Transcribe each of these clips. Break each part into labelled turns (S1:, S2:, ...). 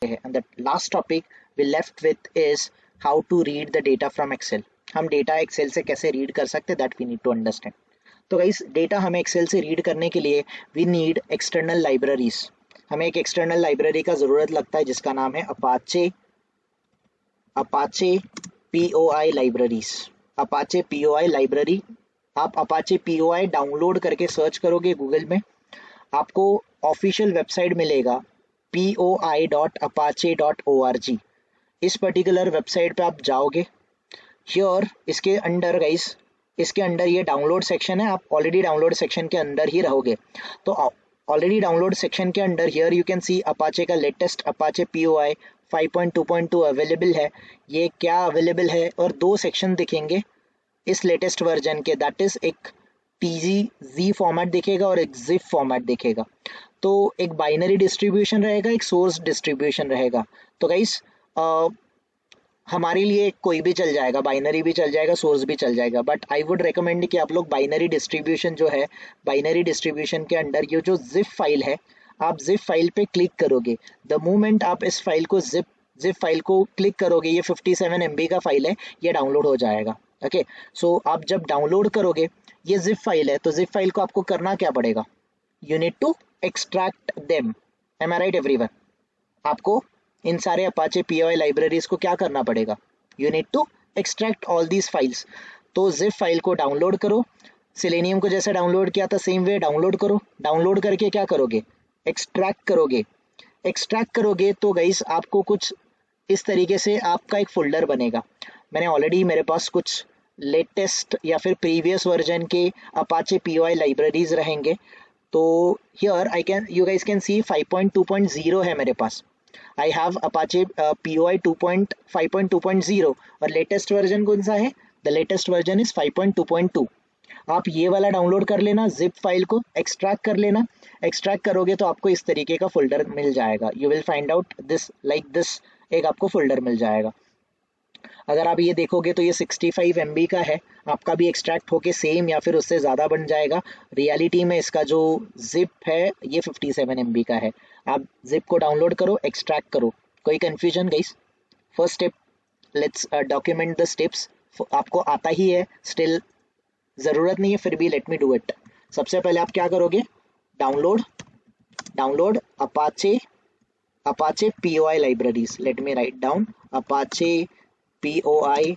S1: है। And the last topic we left with is how to read the data from Excel. हम data Excel से कैसे read कर सकते हैं, that we need to understand. तो गाइस, डेटा हमें एक्सेल से रीड करने के लिए वी नीड एक्सटर्नल लाइब्रेरीज। हमें एक एक्सटर्नल लाइब्रेरी का ज़रूरत लगता है जिसका नाम है Apache Apache POI libraries. Apache POI library, आप अपाचे POI डाउनलोड करके सर्च करोगे गूगल में, आपको ऑफिशियल वेबसाइट मिलेगा poi.apache.org। इस पर्टिकुलर वेबसाइट पे आप जाओगे, हियर इसके अंडर गाइस, इसके अंडर ये डाउनलोड सेक्शन है, आप ऑलरेडी डाउनलोड सेक्शन के अंदर ही रहोगे। तो ऑलरेडी डाउनलोड सेक्शन के under here you can C Apache का लेटेस्ट अपाचे POI 5.2.2 अवेलेबल है। ये क्या अवेलेबल है, और दो सेक्शन दिखेंगे इस लेटेस्ट वर्जन के, दैट इज एक TGZ फॉर्मेट दिखेगा और एक जिप फॉर्मेट दिखेगा। तो एक बाइनरी डिस्ट्रीब्यूशन रहेगा, एक सोर्स डिस्ट्रीब्यूशन रहेगा। तो गाइस, हमारे लिए कोई भी चल जाएगा, बाइनरी भी चल जाएगा, सोर्स भी चल जाएगा, बट आई वुड रिकमेंड कि आप लोग बाइनरी डिस्ट्रीब्यूशन जो है, बाइनरी डिस्ट्रीब्यूशन के अंडर ये जो जिप फाइल है, आप जिप फाइल पे क्लिक करोगे। द मोमेंट आप इस फाइल को जिप फाइल को क्लिक करोगे, ये 57 MB का फाइल है, ये डाउनलोड हो जाएगा। ओके, सो आप जब डाउनलोड करोगे, ये जिप फाइल है, तो जिप फाइल को आपको करना क्या पड़ेगा, you need to extract them. Am I right everyone? आपको इन सारे अपाचे POI लाइब्रेरीज को क्या करना पड़ेगा, you need to extract all these files. तो जिप फाइल को डाउनलोड करो, सिलेनियम को जैसे डाउनलोड किया था सेम वे डाउनलोड करो। डाउनलोड करके क्या करोगे, एक्सट्रैक्ट करोगे। एक्सट्रैक्ट करोगे तो गाइस आपको कुछ इस तरीके से आपका एक फोल्डर बनेगा। मैंने ऑलरेडी, मेरे पास कुछ लेटेस्ट या फिर प्रीवियस वर्जन के अपाचे POI लाइब्रेरीज रहेंगे। तो here I can, you guys can see 5.2.0 है मेरे पास। आई हैव अपाचे POI 5.2.0 और लेटेस्ट वर्जन कौन सा है, द लेटेस्ट वर्जन इज 5.2.2। आप ये वाला डाउनलोड कर लेना, जिप फाइल को एक्सट्रैक्ट कर लेना। एक्सट्रैक्ट करोगे तो आपको इस तरीके का फोल्डर मिल जाएगा, you will find out this like this, एक आपको फोल्डर मिल जाएगा। अगर आप ये देखोगे तो ये 65 MB का है, आपका भी एक्सट्रैक्ट होके सेम या फिर उससे ज़्यादा बन जाएगा। रियलिटी में इसका जो जिप है ये 57 MB का है। आप जिप को डाउनलोड करो, एक्सट्रैक्ट करो। कोई confusion guys? First step, let's document the steps. आपको आता ही है, स्टिल ज़रूरत नहीं है, फिर भी लेट मी डू इट। सबसे पहले आप क्या करोगे, download download Apache POI libraries. Let me write down Apache POI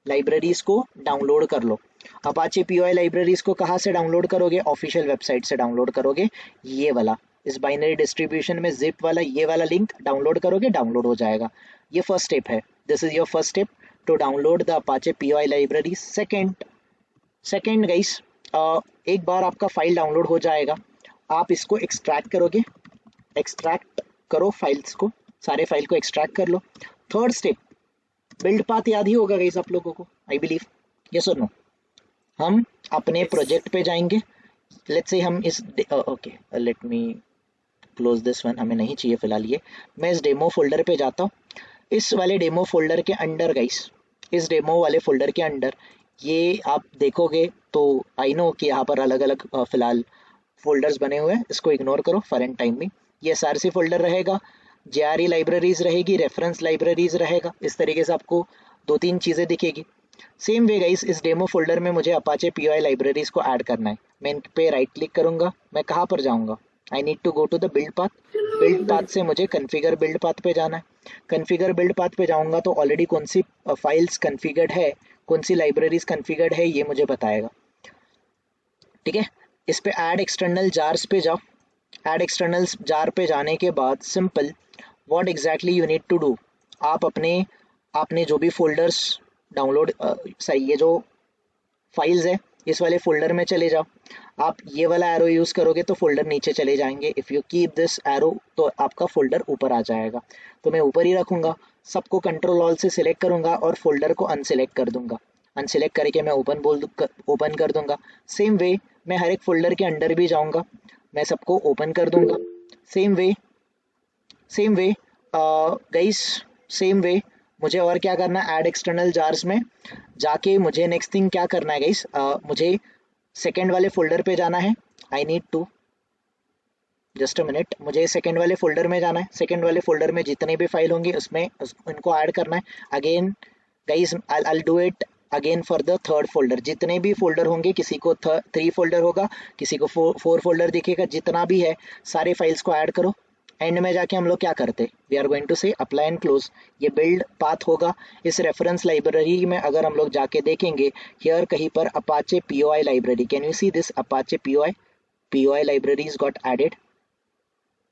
S1: libraries को डाउनलोड कर लो। अपाचे POI लाइब्रेरीज को कहाँ से डाउनलोड करोगे, ऑफिशियल वेबसाइट से डाउनलोड करोगे। ये वाला, इस बाइनरी डिस्ट्रीब्यूशन में जिप वाला, ये वाला लिंक डाउनलोड करोगे, डाउनलोड हो जाएगा। ये फर्स्ट स्टेप है, this is your first step to download the Apache POI library. Second guys, एक बार आपका फाइल डाउनलोड हो जाएगा, आप इसको एक्सट्रैक्ट करोगे। एक्सट्रैक्ट करो फाइल्स को, सारे फाइल को एक्सट्रैक्ट कर लो। थर्ड स्टेप, बिल्ड पाथ याद ही होगा गाइस आप लोगों को, आई बिलीव, यस और नो? हम अपने प्रोजेक्ट पे जाएंगे। लेट्स से हम इस okay, let me close this one, हमें नहीं चाहिए फिलहाल ये। मैं इस डेमो फोल्डर पे जाता हूँ। इस वाले डेमो फोल्डर के अंडर गाइस, इस डेमो वाले फोल्डर के अंडर ये आप देखोगे तो आई नो कि यहाँ पर अलग अलग फिलहाल फोल्डर्स बने हुए हैं, इसको इग्नोर करो फॉर एन टाइम में। ये SRC फोल्डर रहेगा, JRE लाइब्रेरीज रहेगी, रेफरेंस लाइब्रेरीज रहेगा। इस तरीके से आपको दो तीन चीज़ें दिखेगी। सेम वे गाइस, इस डेमो फोल्डर में मुझे अपाचे POI लाइब्रेरीज को ऐड करना है। मैं इन पे राइट क्लिक करूंगा, मैं कहाँ पर जाऊंगा, I need to go to the build path. Build path से मुझे कन्फिगर बिल्ड पाथ पे जाना है। कन्फिगर बिल्ड पाथ पे जाऊंगा तो ऑलरेडी कौन सी फाइल्स कन्फिगर्ड है, कौन सी लाइब्रेरीज कन्फिगर्ड है, ये मुझे बताएगा। ठीक है, इस पे ऐड एक्सटर्नल जार्स पे जाओ। ऐड एक्सटर्नल जार पे जाने के बाद simple what exactly you need to do, आप आपने जो भी फोल्डर्स डाउनलोड सही, ये जो फाइल्स है इस वाले फोल्डर में चले जाओ। आप ये वाला एरो यूज़ करोगे तो फोल्डर नीचे चले जाएंगे। If you keep this arrow तो आपका फोल्डर ऊपर आ जाएगा। तो मैं ऊपर ही रखूँगा, सबको कंट्रोल ऑल से सिलेक्ट करूँगा और फोल्डर को अनसिलेक्ट कर दूंगा। अनसिलेक्ट करके मैं ओपन कर दूंगा। सेम वे मैं हर एक फोल्डर के अंडर भी जाऊँगा, मैं सबको ओपन कर दूंगा। Same way guys, same way मुझे और क्या करना है, ऐड एक्सटर्नल जार्स में जाके मुझे नेक्स्ट थिंग क्या करना है गाइस, मुझे सेकेंड वाले फोल्डर पे जाना है। I need to just a minute, मुझे सेकंड वाले फोल्डर में जाना है। सेकंड वाले फोल्डर में जितने भी फाइल होंगे उसमें उनको ऐड करना है। Again guys I do it again for the third folder. जितने भी फोल्डर होंगे, किसी को 3 फोल्डर होगा, किसी को 4 फोल्डर दिखेगा, जितना भी है सारे फाइल्स को ऐड करो। एंड में जाके हम लोग क्या करते, वी आर गोइंग टू से अप्लाई एंड क्लोज। ये बिल्ड पाथ होगा। इस रेफरेंस लाइब्रेरी में अगर हम लोग जाके देखेंगे, हियर कहीं पर Apache POI library, can you see this Apache POI libraries got added.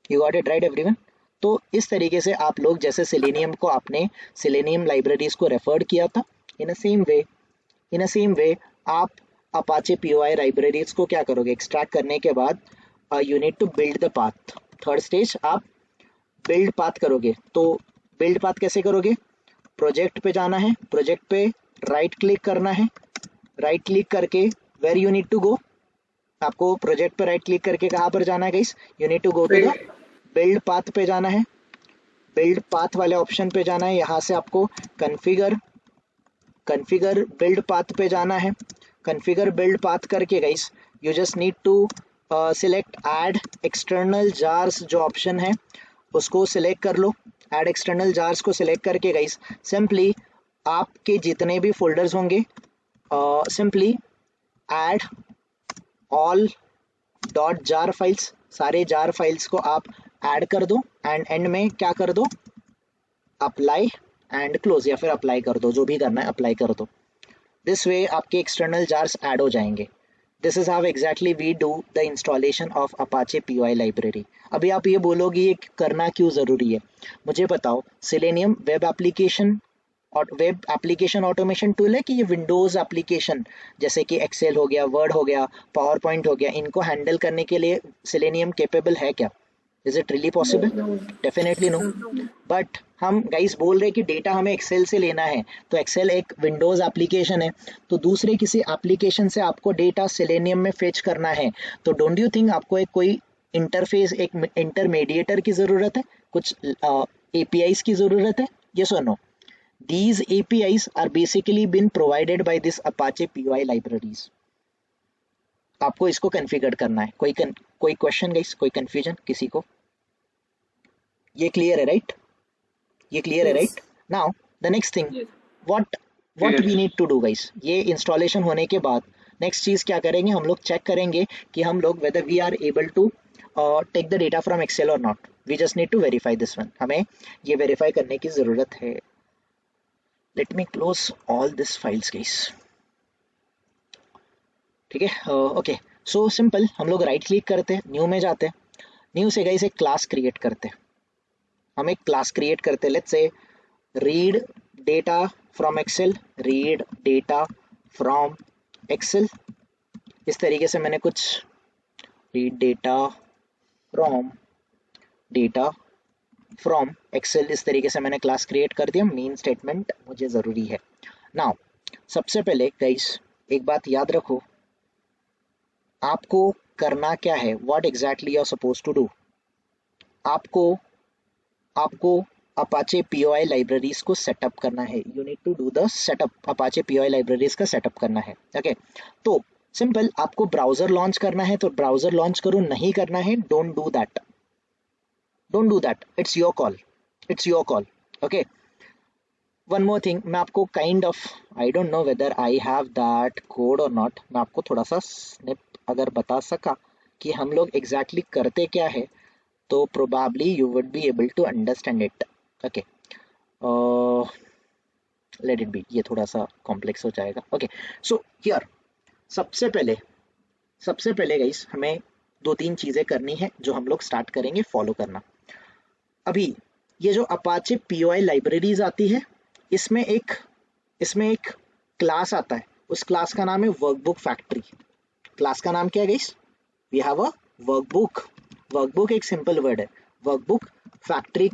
S1: You got it right everyone. तो इस तरीके से आप लोग जैसे सेलेनियम को आपने सेलेनियम लाइब्रेरीज को रेफर्ड किया था, इन अ सेम वे आप अपाचे पीओआई लाइब्रेरीज को क्या करोगे, एक्सट्रैक्ट करने के बाद you need to build the path. Third stage आप बिल्ड पाथ करोगे। तो बिल्ड पाथ कैसे करोगे, प्रोजेक्ट पे जाना है, प्रोजेक्ट पे राइट क्लिक करना है, राइट क्लिक करके where you need to go, आपको प्रोजेक्ट पे राइट क्लिक करके कहाँ पर जाना है guys, you need to go to the build path पे जाना है। बिल्ड पाथ वाले ऑप्शन पे जाना है, यहाँ से आपको कॉन्फ़िगर बिल्ड पाथ पे जाना है। कॉन्फ़िगर बिल्ड पाथ करके guys you just need to select add external jars, जो ऑप्शन है उसको सिलेक्ट कर लो। ऐड एक्सटर्नल जार्स को सिलेक्ट करके गाइस सिंपली आपके जितने भी फोल्डर्स होंगे simply add all dot jar files, सारे जार फाइल्स को आप ऐड कर दो। एंड एंड में क्या कर दो, अप्लाई एंड क्लोज, या फिर अप्लाई कर दो, जो भी करना है अप्लाई कर दो। दिस वे आपके एक्सटर्नल जार्स ऐड हो जाएंगे। This is how exactly we do the installation of Apache POI library. अभी आप ये बोलोगे ये करना क्यों ज़रूरी है, मुझे बताओ। सेलेनियम वेब एप्लीकेशन और वेब एप्लीकेशन ऑटोमेशन टूल है कि ये विंडोज़ एप्लीकेशन जैसे कि एक्सेल हो गया, वर्ड हो गया, पावर पॉइंट हो गया, इनको हैंडल करने के लिए सेलेनियम केपेबल है क्या? Is it really possible? Definitely no. But हम गाइस बोल रहे हैं कि डेटा हमें एक्सेल से लेना है, तो एक्सेल एक विंडोज़ एप्लीकेशन है, तो दूसरे किसी एप्लीकेशन से आपको डेटा सेलेनियम में फेच करना है, तो डोंट यू थिंक आपको एक कोई इंटरफेस, एक इंटरमीडिएटर की ज़रूरत है, कुछ एपीआईज की ज़रूरत है? यस और no? These APIs are basically been provided by this Apache POI libraries. आपको इसको कॉन्फ़िगर करना है। कोई क्वेश्चन गाइस, कोई कंफ्यूजन किसी को? ये क्लियर है राइट? ये क्लियर है right? Now the next thing, what we need to do guys, ये इंस्टॉलेशन होने के बाद नेक्स्ट चीज क्या करेंगे, हम लोग चेक करेंगे कि हम लोग whether we are able to take the data from Excel or not. We just need to verify this one, हमें ये वेरीफाई करने की जरूरत है। Let me close all this files guys, ठीक है। ओके, सो सिंपल, हम लोग राइट क्लिक करते हैं, न्यू में जाते हैं, न्यू से गाइस एक क्लास क्रिएट करते हैं। हम एक क्लास क्रिएट करते हैं, let's say read data from Excel, read data from Excel. इस तरीके से मैंने कुछ रीड डेटा फ्रॉम एक्सेल, इस तरीके से मैंने क्लास क्रिएट कर दिया। मेन स्टेटमेंट मुझे ज़रूरी है। नाउ सबसे पहले गाइस एक बात याद रखो, आपको करना क्या है, what exactly you are suppose to do. आपको अपाचे पीओआई लाइब्रेरीज को सेटअप करना है। You need to do the setup, Apache POI libraries का सेटअप करना है। ओके, तो सिंपल, आपको ब्राउजर लॉन्च करना है तो ब्राउजर लॉन्च करो, नहीं करना है don't do that, it's your call. Okay, one more thing, मैं आपको kind of, I don't know whether I have that code और नॉट, मैं आपको थोड़ा सा स्निप अगर बता सका कि हम लोग एग्जैक्टली करते क्या है, तो probably you would be able to understand it. Okay, let it be, ये थोड़ा सा कॉम्प्लेक्स हो जाएगा। ओके, सो हियर सबसे पहले गाइस हमें 2-3 चीज़ें करनी है जो हम लोग स्टार्ट करेंगे फॉलो करना। अभी ये जो अपाचे पीओआई लाइब्रेरीज आती है, इसमें एक क्लास आता है, उस क्लास का नाम है वर्कबुक फैक्ट्री। क्लास का नाम क्या है guys? We have a workbook एक सिंपल वर्ड है, वर्कबुक फैक्ट्री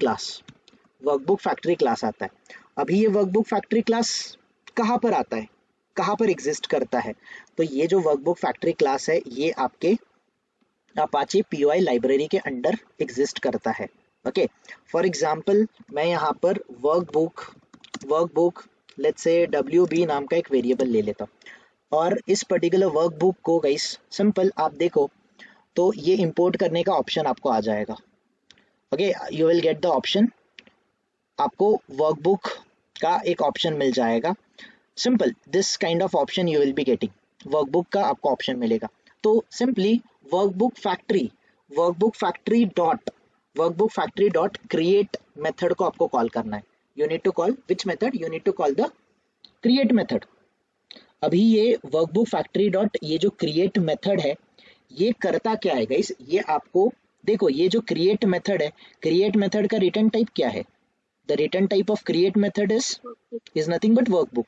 S1: क्लास आता है। अभी ये वर्कबुक फैक्ट्री क्लास कहाँ पर आता है, कहाँ पर एग्जिस्ट करता है? तो ये जो वर्कबुक फैक्ट्री क्लास है, ये आपके अपाचे पीओआई लाइब्रेरी के अंडर एग्जिस्ट करता है। ओके, फॉर एग्जांपल मैं यहाँ पर वर्कबुक लेट्स से WB नाम का एक वेरिएबल ले लेता हूँ, और इस पर्टिकुलर वर्कबुक को गाइस सिंपल आप देखो तो ये इंपोर्ट करने का ऑप्शन आपको आ जाएगा। Okay, you will get the option, आपको वर्कबुक का एक ऑप्शन मिल जाएगा। Simple, this kind of option you will be getting, workbook का आपको ऑप्शन मिलेगा। तो simply workbook factory dot create method को आपको कॉल करना है। You need to call which method, you need to call the create method. अभी ये वर्कबुक फैक्ट्री डॉट ये जो क्रिएट मेथड है ये करता क्या है गाइस, ये आपको देखो, ये जो क्रिएट मेथड है, क्रिएट मेथड का रिटर्न टाइप क्या है, the return type of create method is nothing but workbook.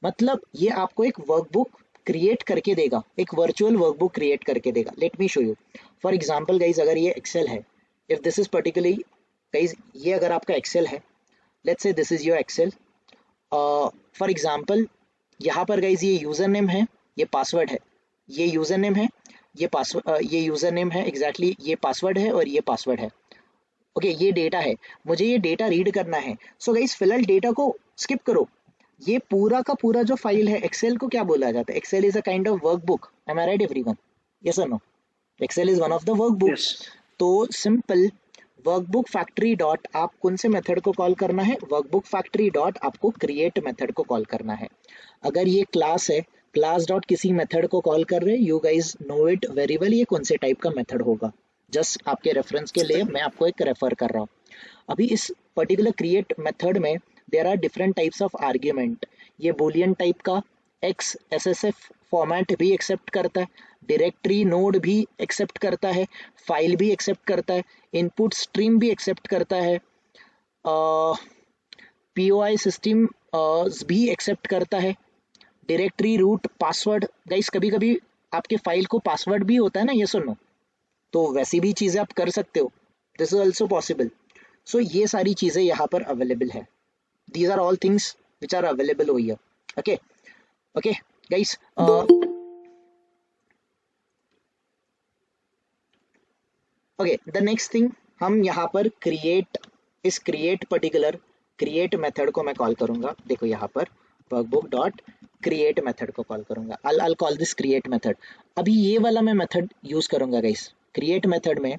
S1: मतलब ये आपको एक वर्कबुक क्रिएट करके देगा, एक वर्चुअल वर्कबुक क्रिएट करके देगा। Let me show you. For example guys, अगर ये एक्सेल है, if this is particularly guys, ये अगर आपका एक्सेल है, let's say this is your Excel, for example यहाँ पर गाइस ये यूजर नेम है, ये पासवर्ड है, ये यूजर नेम है, ये पासवर्ड, ये यूजर नेम है एग्जैक्टली, ये पासवर्ड है और ये पासवर्ड है। ओके, ये डेटा है, मुझे ये डेटा रीड करना है। सो गाइस फिलहाल डेटा को स्किप करो, ये पूरा का पूरा जो फाइल है, एक्सेल को क्या बोला जाता है, Excel is a kind of workbook, am I right everyone, yes और no, Excel is one of the workbook.
S2: Yes.
S1: तो सिंपल वर्कबुक फैक्ट्री डॉट आप कौन से मेथड को कॉल करना है, वर्कबुक फैक्ट्री डॉट आपको क्रिएट मेथड को कॉल करना है। अगर ये क्लास है, क्लास डॉट किसी मेथड को कॉल कर रहे हैं, you guys know it very well, ये कौन से टाइप का मेथड होगा, जस्ट आपके रेफरेंस के लिए मैं आपको एक रेफर कर रहा हूँ। अभी इस पर्टिकुलर क्रिएट मेथड में there are different types of argument. ये बूलियन टाइप का एक्स एसएसएफ फॉर्मेट भी एक्सेप्ट करता है, डायरेक्टरी नोड भी एक्सेप्ट करता है, फाइल भी एक्सेप्ट करता है, इनपुट स्ट्रीम भी एक्सेप्ट करता है, पीओआई सिस्टम भी एक्सेप्ट करता है, डायरेक्टरी रूट पासवर्ड। गाइस कभी कभी आपके फाइल को पासवर्ड भी होता है ना, ये सुनो, तो वैसी भी चीज़ें आप कर सकते हो, this is also possible. So ये सारी चीज़ें यहाँ पर अवेलेबल है, these are all things which are available हो here. Okay okay guys, okay the next thing, हम यहाँ पर क्रिएट, इस पर्टिकुलर क्रिएट मेथड को मैं कॉल करूँगा। देखो यहाँ पर वर्कबुक डॉट क्रिएट मेथड को कॉल करूँगा, I'll call this create method. अभी ये वाला मैं मेथड यूज़ करूँगा गाइस, क्रिएट मेथड में,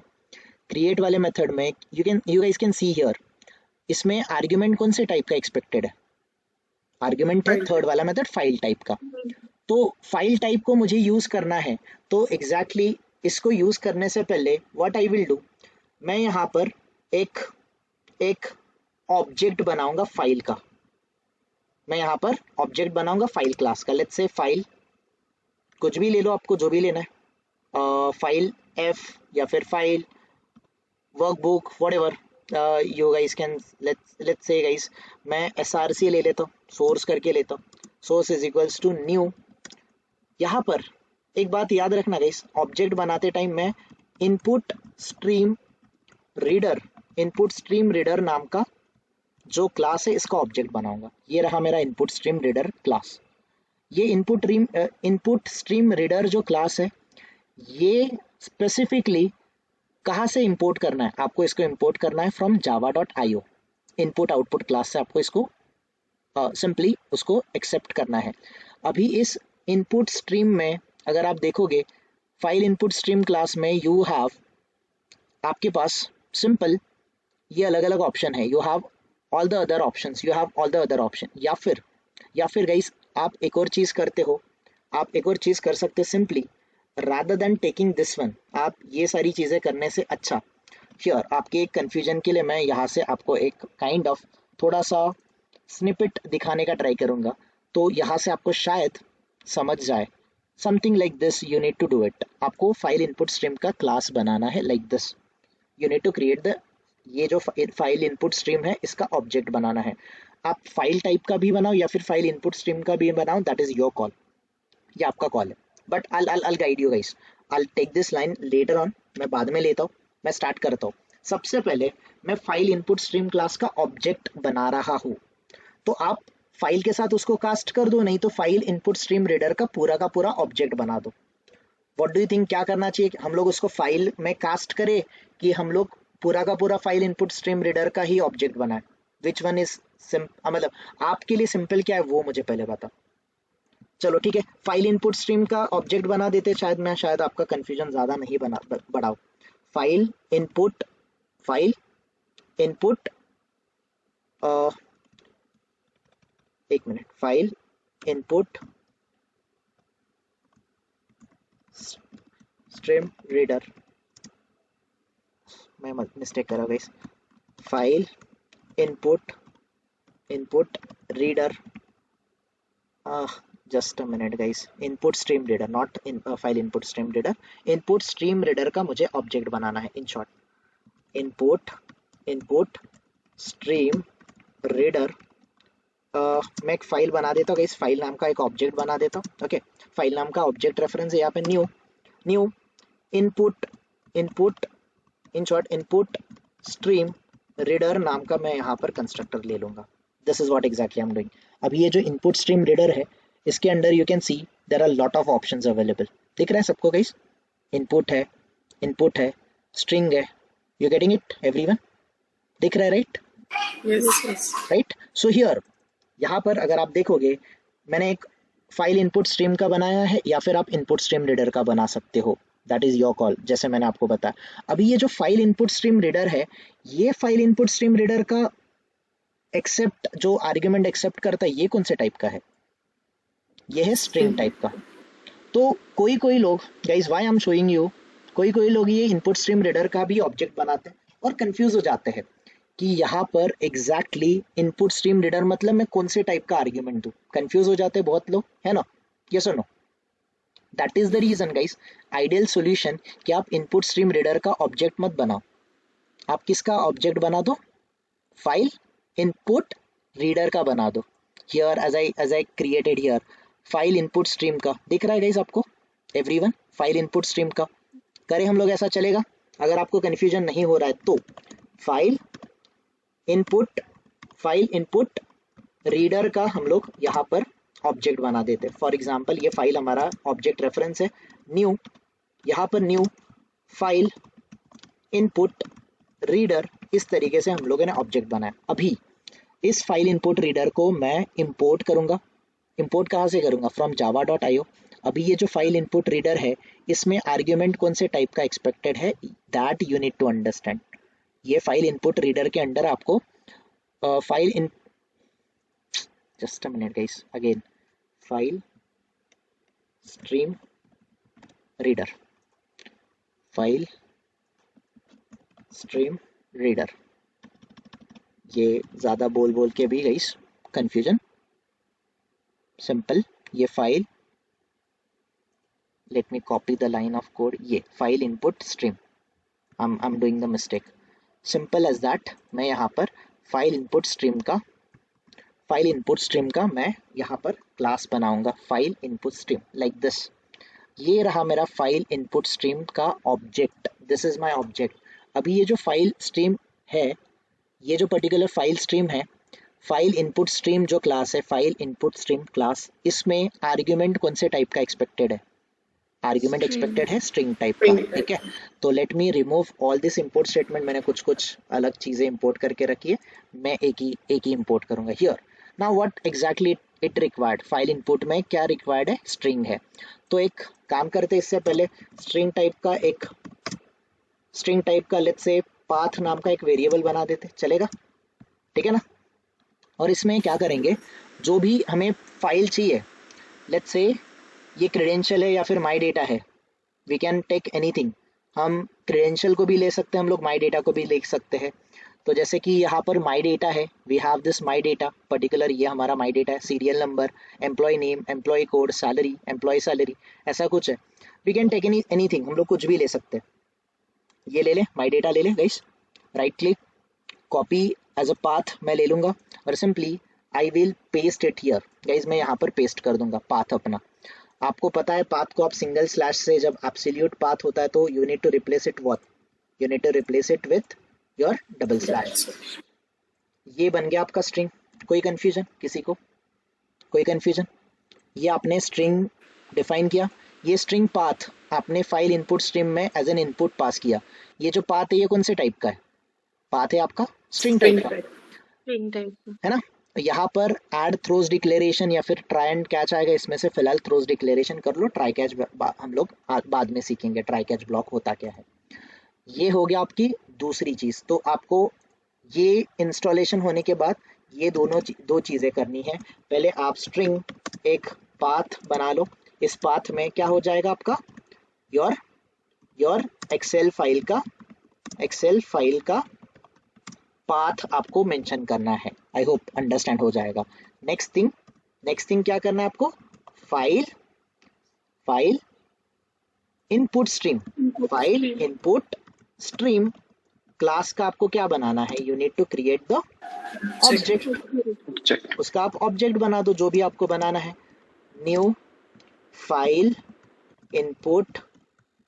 S1: क्रिएट वाले मेथड में you guys can see here, इसमें आर्ग्यूमेंट कौन से टाइप का एक्सपेक्टेड है, आर्ग्यूमेंट है थर्ड वाला मेथड फाइल टाइप का। तो फाइल टाइप को मुझे यूज़ करना है, तो एग्जैक्टली इसको यूज़ करने से पहले व्हाट आई विल डू, मैं यहाँ पर एक ऑब्जेक्ट बनाऊंगा फाइल का, मैं यहाँ पर ऑब्जेक्ट बनाऊंगा फाइल क्लास का। लेट्स से फाइल कुछ भी ले लो, आपको जो भी लेना है, फाइल एफ या फिर file workbook whatever you guys can, let's say guys मैं src ले लेता हूँ, सोर्स करके लेता हूँ, source is equals to new. यहाँ पर एक बात याद रखना गाइस, ऑब्जेक्ट बनाते टाइम मैं इनपुट स्ट्रीम रीडर नाम का जो क्लास है इसका ऑब्जेक्ट बनाऊंगा। ये रहा मेरा इनपुट स्ट्रीम रीडर क्लास। ये इनपुट स्ट्रीम रीडर जो क्लास है, ये स्पेसिफिकली कहाँ से इंपोर्ट करना है, आपको इसको इंपोर्ट करना है from java.io, input output class से आपको इसको सिंपली उसको एक्सेप्ट करना है। अभी इस इनपुट स्ट्रीम में अगर आप देखोगे, फाइल इनपुट स्ट्रीम क्लास में यू हैव, आपके पास सिंपल ये अलग अलग ऑप्शन है, you have all the other options, you have all the other option. या फिर गाइस आप एक और चीज़ करते हो, आप एक और चीज़ कर सकते हो, simply rather than taking this one, आप ये सारी चीज़ें करने से अच्छा, हियर आपके कन्फ्यूजन के लिए मैं यहाँ से आपको एक काइंड ऑफ थोड़ा सा स्निपेट दिखाने का ट्राई करूँगा, तो यहाँ से आपको शायद समझ जाए। Something like this you need to do it, आपको फाइल इनपुट स्ट्रीम का क्लास बनाना है like this, you need to create the, ये जो फाइल इनपुट स्ट्रीम है इसका ऑब्जेक्ट बनाना है। आप फाइल टाइप का भी बनाओ या फिर फाइल इनपुट स्ट्रीम का भी बनाओ, दैट इज योर कॉल, ये आपका कॉल है। But I'll guide you guys, I'll take this line later on, मैं बाद में लेता हूँ, मैं स्टार्ट करता हूँ। सबसे पहले मैं फाइल इनपुट स्ट्रीम क्लास का ऑब्जेक्ट बना रहा हूँ, तो आप फाइल के साथ उसको कास्ट कर दो, नहीं तो फाइल इनपुट स्ट्रीम रीडर का पूरा ऑब्जेक्ट बना दो। व्हाट डू यू थिंक, क्या करना चाहिए, हम लोग उसको फाइल में कास्ट करें कि हम लोग पूरा फाइल इनपुट स्ट्रीम रीडर का ही ऑब्जेक्ट बनाए, विच वन इज मतलब आपके लिए सिंपल क्या है वो मुझे पहले बता। चलो ठीक है, फाइल इनपुट स्ट्रीम का ऑब्जेक्ट बना देते, शायद आपका कंफ्यूजन ज्यादा नहीं बढ़ाओ। फाइल इनपुट, फाइल इनपुट, एक minute, file input stream reader, मैं मिस्टेक करा guys, file input, input reader, just a minute guys, input stream reader, not in file input stream reader, input stream reader का मुझे object बनाना है। इन short, input, input stream reader, मैं एक file बना देता हूँ, इस फाइल नाम का एक ऑब्जेक्ट बना देता हूँ। ओके, फाइल नाम का ऑब्जेक्ट रेफरेंस है यहाँ पे new, new input, input, in short input stream reader नाम का मैं यहाँ पर कंस्ट्रक्टर ले लूंगा। This is what exactly I am doing. अभी ये जो इनपुट स्ट्रीम रीडर है, इसके अंदर you can see there are lot of options available. दिख रहा है सबको गाइस? इनपुट है, इनपुट है, स्ट्रिंग है, यू गेटिंग इट एवरीवन? दिख रहा है right?
S2: Yes.
S1: Right. So here, यहाँ पर अगर आप देखोगे, मैंने एक फाइल इनपुट स्ट्रीम का बनाया है, या फिर आप इनपुट स्ट्रीम रीडर का बना सकते हो, दैट इज योर कॉल, जैसे मैंने आपको बताया। अभी ये जो फाइल इनपुट स्ट्रीम रीडर है, ये फाइल इनपुट स्ट्रीम रीडर का एक्सेप्ट, जो आर्ग्यूमेंट एक्सेप्ट करता है, ये कौन से टाइप का है? ये है स्ट्रिंग टाइप का। तो कोई कोई लोग, guys why I am showing you, कोई कोई लोग ये इनपुट स्ट्रीम रीडर का भी ऑब्जेक्ट बनाते हैं और कंफ्यूज हो जाते हैं कि यहाँ पर एग्जैक्टली इनपुट स्ट्रीम रीडर मतलब मैं कौन से टाइप का आर्ग्यूमेंट दूं। कंफ्यूज हो जाते हैं बहुत लोग, है ना? यस और no? That is the reason guys, ideal solution कि आप इनपुट स्ट्रीम रीडर का ऑब्जेक्ट मत बनाओ, आप किसका ऑब्जेक्ट बना दो? फाइल इनपुट रीडर का बना दो। Here as I created here file input stream का, दिख रहा है गाइस आपको एवरीवन? फाइल इनपुट स्ट्रीम का करें हम लोग, ऐसा चलेगा? अगर आपको कंफ्यूजन नहीं हो रहा है तो file input, file input reader का हम लोग यहाँ पर ऑब्जेक्ट बना देते हैं। फॉर एग्जांपल ये फाइल हमारा ऑब्जेक्ट रेफरेंस है न्यू, यहाँ पर न्यू फाइल इनपुट रीडर, इस तरीके से हम लोगों ने ऑब्जेक्ट बनाया। अभी इस फाइल इनपुट रीडर को मैं इंपोर्ट करूंगा। इंपोर्ट कहाँ से करूंगा? From java.io। अभी ये जो फाइल इनपुट रीडर है, इसमें आर्ग्यूमेंट कौन से टाइप का एक्सपेक्टेड है, that you need to understand. ये फाइल इनपुट रीडर के अंडर आपको file in, just a minute guys, again file stream reader, file stream reader, ये ज्यादा बोल बोल के भी गाइस कंफ्यूजन, सिंपल। ये file, let me copy the line of code, ये file input stream, I am doing the mistake, simple as that. मैं यहाँ पर फाइल इनपुट स्ट्रीम का, फाइल इनपुट स्ट्रीम का मैं यहाँ पर क्लास बनाऊंगा, file input stream like this. ये रहा मेरा फाइल इनपुट स्ट्रीम का object, this is my object. अभी ये जो फाइल स्ट्रीम है, ये जो पर्टिकुलर फाइल स्ट्रीम है, फाइल इनपुट स्ट्रीम जो क्लास है, फाइल इनपुट स्ट्रीम क्लास, इसमें आर्ग्यूमेंट कौन से टाइप का एक्सपेक्टेड है? आर्ग्यूमेंट एक्सपेक्टेड है स्ट्रिंग टाइप का, ठीक है? तो let me remove all this import statement, मैंने कुछ कुछ अलग चीजें इंपोर्ट करके रखी है, मैं एक ही इंपोर्ट करूंगा here. Now what exactly it required, file input में क्या रिक्वायर्ड है? स्ट्रिंग है। तो एक काम करते हैं, इससे पहले स्ट्रिंग टाइप का लेट्स से पाथ नाम का एक वेरिएबल बना देते, चलेगा? ठीक है ना? और इसमें क्या करेंगे, जो भी हमें फाइल चाहिए, लेट्स से ये क्रेडेंशियल है या फिर माई डेटा है, वी कैन टेक एनीथिंग। हम क्रेडेंशियल को भी ले सकते हैं, हम लोग माई डेटा को भी ले सकते हैं। तो जैसे कि यहाँ पर माई डेटा है, we have this my data particular, ये हमारा माई डेटा है, serial number, employee name, employee code, salary, employee salary, ऐसा कुछ है। वी कैन टेक एनीथिंग, हम लोग कुछ भी ले सकते हैं। ये ले लें, माई डेटा ले लें guys, right click, copy as a path मैं ले लूंगा और simply I will paste it here guys, मैं यहाँ पर पेस्ट कर दूंगा पाथ अपना। आपको पता है पाथ को आप सिंगल स्लैश से, जब एब्सोल्यूट पाथ होता है तो you need to replace it what, you need to replace it with your double slash. ये बन गया आपका स्ट्रिंग। कोई कंफ्यूजन किसी को? कोई कंफ्यूजन? ये आपने स्ट्रिंग डिफाइन किया, ये स्ट्रिंग पाथ आपने फाइल इनपुट स्ट्रीम में एज एन इनपुट पास किया। ये जो पाथ है ये कौन से टाइप का है? पाथ है आपका स्ट्रिंग टाइप का,
S2: String type.
S1: है ना? यहाँ पर ऐड थ्रोज डिक्लेरेशन या फिर ट्राई एंड कैच आएगा, इसमें से फिलहाल थ्रोज डिक्लेरेशन कर लो, ट्राई कैच हम लोग बाद में सीखेंगे ट्राई कैच ब्लॉक होता क्या है। ये हो गया आपकी दूसरी चीज। तो आपको ये इंस्टॉलेशन होने के बाद ये दो चीजें करनी है। पहले आप स्ट्रिंग एक पाथ बना लो, इस पाथ में क्या हो जाएगा आपका योर एक्सेल फाइल का पाथ आपको मेंशन करना है। आई होप अंडरस्टैंड हो जाएगा। नेक्स्ट थिंग क्या करना है आपको, फाइल इनपुट स्ट्रीम क्लास का आपको क्या बनाना है, you need to create the object. उसका आप ऑब्जेक्ट बना दो जो भी आपको बनाना है। New file input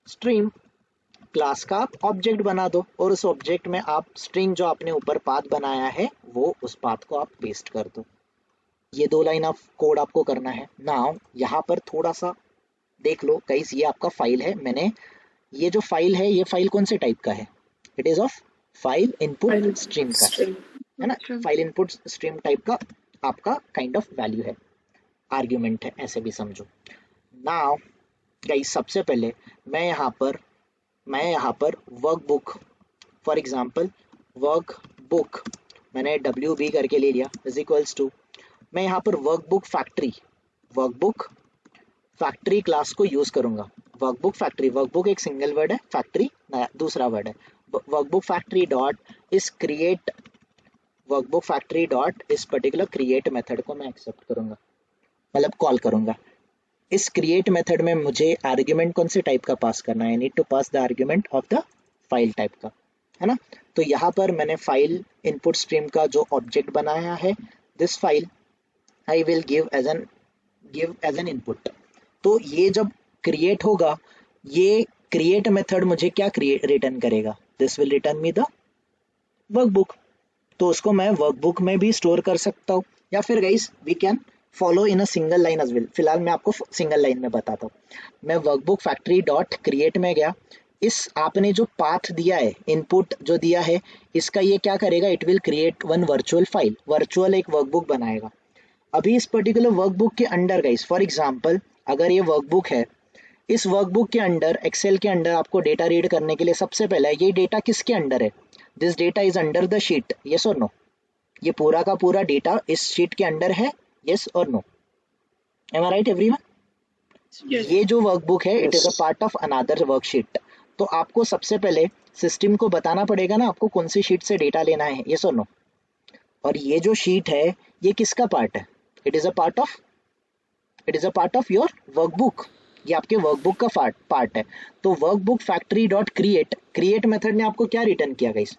S1: stream class का आप ऑब्जेक्ट बना दो और उस ऑब्जेक्ट में आप स्ट्रिंग जो आपने ऊपर पाथ बनाया है वो उस पाथ को आप पेस्ट कर दो। ये 2 लाइन ऑफ कोड आपको करना है। नाउ यहाँ पर थोड़ा सा देख लो गाइस, ये आपका फाइल है। मैंने ये जो फाइल है, ये फाइल कौन से टाइप का है, it is of file input stream का है ना। फाइल इनपुट स्ट्रीम टाइप का आपका काइंड ऑफ वैल्यू है, आर्ग्यूमेंट है, ऐसे भी समझो। नाउ गाइस सबसे पहले मैं यहाँ पर वर्कबुक, फॉर एग्जांपल वर्कबुक मैंने WB करके ले लिया इज इक्वल्स टू, मैं यहाँ पर वर्कबुक फैक्ट्री क्लास को यूज करूंगा। वर्कबुक एक सिंगल वर्ड है, फैक्ट्री दूसरा वर्ड है। वर्कबुक फैक्ट्री डॉट इस पर्टिकुलर क्रिएट मेथड को मैं एक्सेप्ट करूंगा, मतलब कॉल करूंगा। इस क्रिएट मेथड में मुझे आर्ग्यूमेंट कौन से टाइप का पास करना है, need to pass the argument of the file type का, है ना। तो यहाँ पर मैंने फाइल इनपुट स्ट्रीम का जो ऑब्जेक्ट बनाया है, this file I will give as an input. तो ये जब क्रिएट होगा, ये क्रिएट मेथड मुझे क्या रिटर्न करेगा, this will return me the workbook. तो उसको मैं वर्कबुक में भी स्टोर कर सकता हूँ, या फिर guys we can follow in a single line as well. फिलहाल मैं आपको सिंगल लाइन में बताता हूँ। मैं वर्कबुक फैक्ट्री डॉट क्रिएट में गया, इस आपने जो पाथ दिया है, इनपुट जो दिया है, इसका ये क्या करेगा, it will create one virtual एक वर्कबुक बनाएगा। अभी इस पर्टिकुलर वर्कबुक के अंडर गाइस, फॉर एग्जांपल अगर ये वर्कबुक है, इस वर्कबुक के अंडर, एक्सेल के अंडर आपको डेटा रीड करने के लिए सबसे पहले ये डेटा किसके अंडर है, this data is under the sheet, yes और नो। ये पूरा का पूरा डेटा इस शीट के अंडर है, यस और no, M I right everyone. ये जो वर्कबुक है it is a part of another worksheet. तो आपको सबसे पहले सिस्टम को बताना पड़ेगा ना आपको कौन सी शीट से डेटा लेना है, यस और नो। और ये जो शीट है ये किसका पार्ट है, it is a part of your workbook, ये आपके वर्कबुक का पार्ट है। तो workbook factory dot create method ने आपको क्या रिटर्न किया गाइस,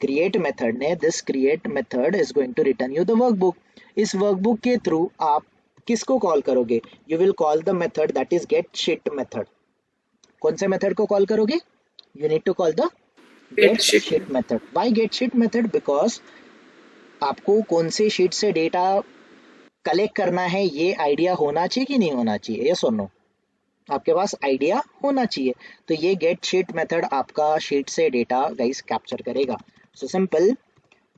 S1: क्रिएट मेथड ने, this create method is going to return you the workbook. इस वर्कबुक के थ्रू आप किसको कॉल करोगे, you will call the method that is get sheet method. कौन से मेथड को कॉल करोगे, you need to call the get sheet method. Why get sheet method, because आपको कौन से शीट से डेटा कलेक्ट करना है ये आइडिया होना चाहिए कि नहीं होना चाहिए, यस और नो। आपके पास आइडिया होना चाहिए। तो ये गेट शीट मेथड आपका शीट से डेटा गाइस कैप्चर करेगा। सो सिंपल,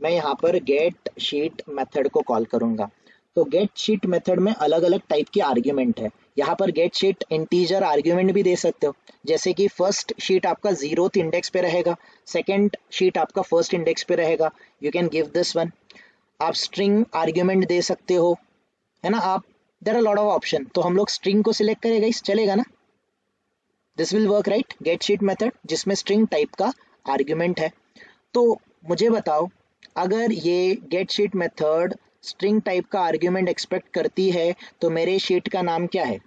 S1: मैं यहाँ पर गेट शीट मेथड को कॉल करूंगा। तो गेट शीट मेथड में अलग अलग टाइप के आर्ग्यूमेंट है। यहाँ पर गेट शीट इंटीजर आर्ग्यूमेंट भी दे सकते हो, जैसे कि फर्स्ट शीट आपका 0th इंडेक्स पे रहेगा, सेकंड शीट आपका फर्स्ट इंडेक्स पे रहेगा, you can give this one. आप स्ट्रिंग आर्ग्यूमेंट दे सकते हो, है ना। आप there are lot of option, तो हम लोग स्ट्रिंग को सिलेक्ट करेगा, इस चलेगा ना, this will work right, get sheet method जिसमें स्ट्रिंग टाइप का आर्ग्यूमेंट है। तो मुझे बताओ, अगर ये get sheet method string type का आर्ग्यूमेंट एक्सपेक्ट करती है तो मेरे शीट का नाम क्या है,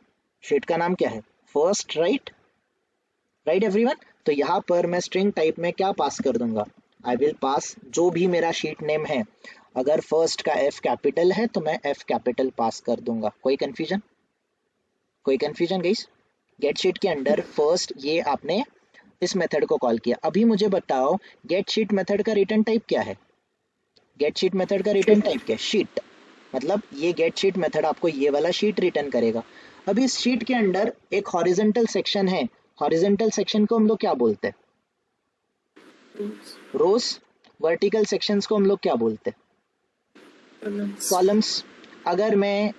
S1: शीट का नाम क्या है, फर्स्ट, राइट एवरीवन। तो यहाँ पर मैं स्ट्रिंग टाइप में क्या पास कर दूंगा, आई विल पास जो भी मेरा शीट नेम है। अगर फर्स्ट का F कैपिटल है तो मैं F कैपिटल पास कर दूंगा। कोई कंफ्यूजन गाइस, गेट शीट के अंडर फर्स्ट ये आपने इस मेथड को कॉल किया। अभी मुझे बताओ गेट शीट मेथड का रिटर्न टाइप क्या है, गेट शीट मेथड का रिटर्न टाइप क्या है, शीट। मतलब ये गेट शीट मेथड आपको ये वाला शीट रिटर्न करेगा। अभी इस शीट के अंडर एक हॉरिजॉन्टल सेक्शन है, हॉरिजॉन्टल सेक्शन को हम लोग क्या बोलते हैं, रोज। वर्टिकल सेक्शंस को हम लोग क्या बोलते हैं, कॉलम्स, अगर मैं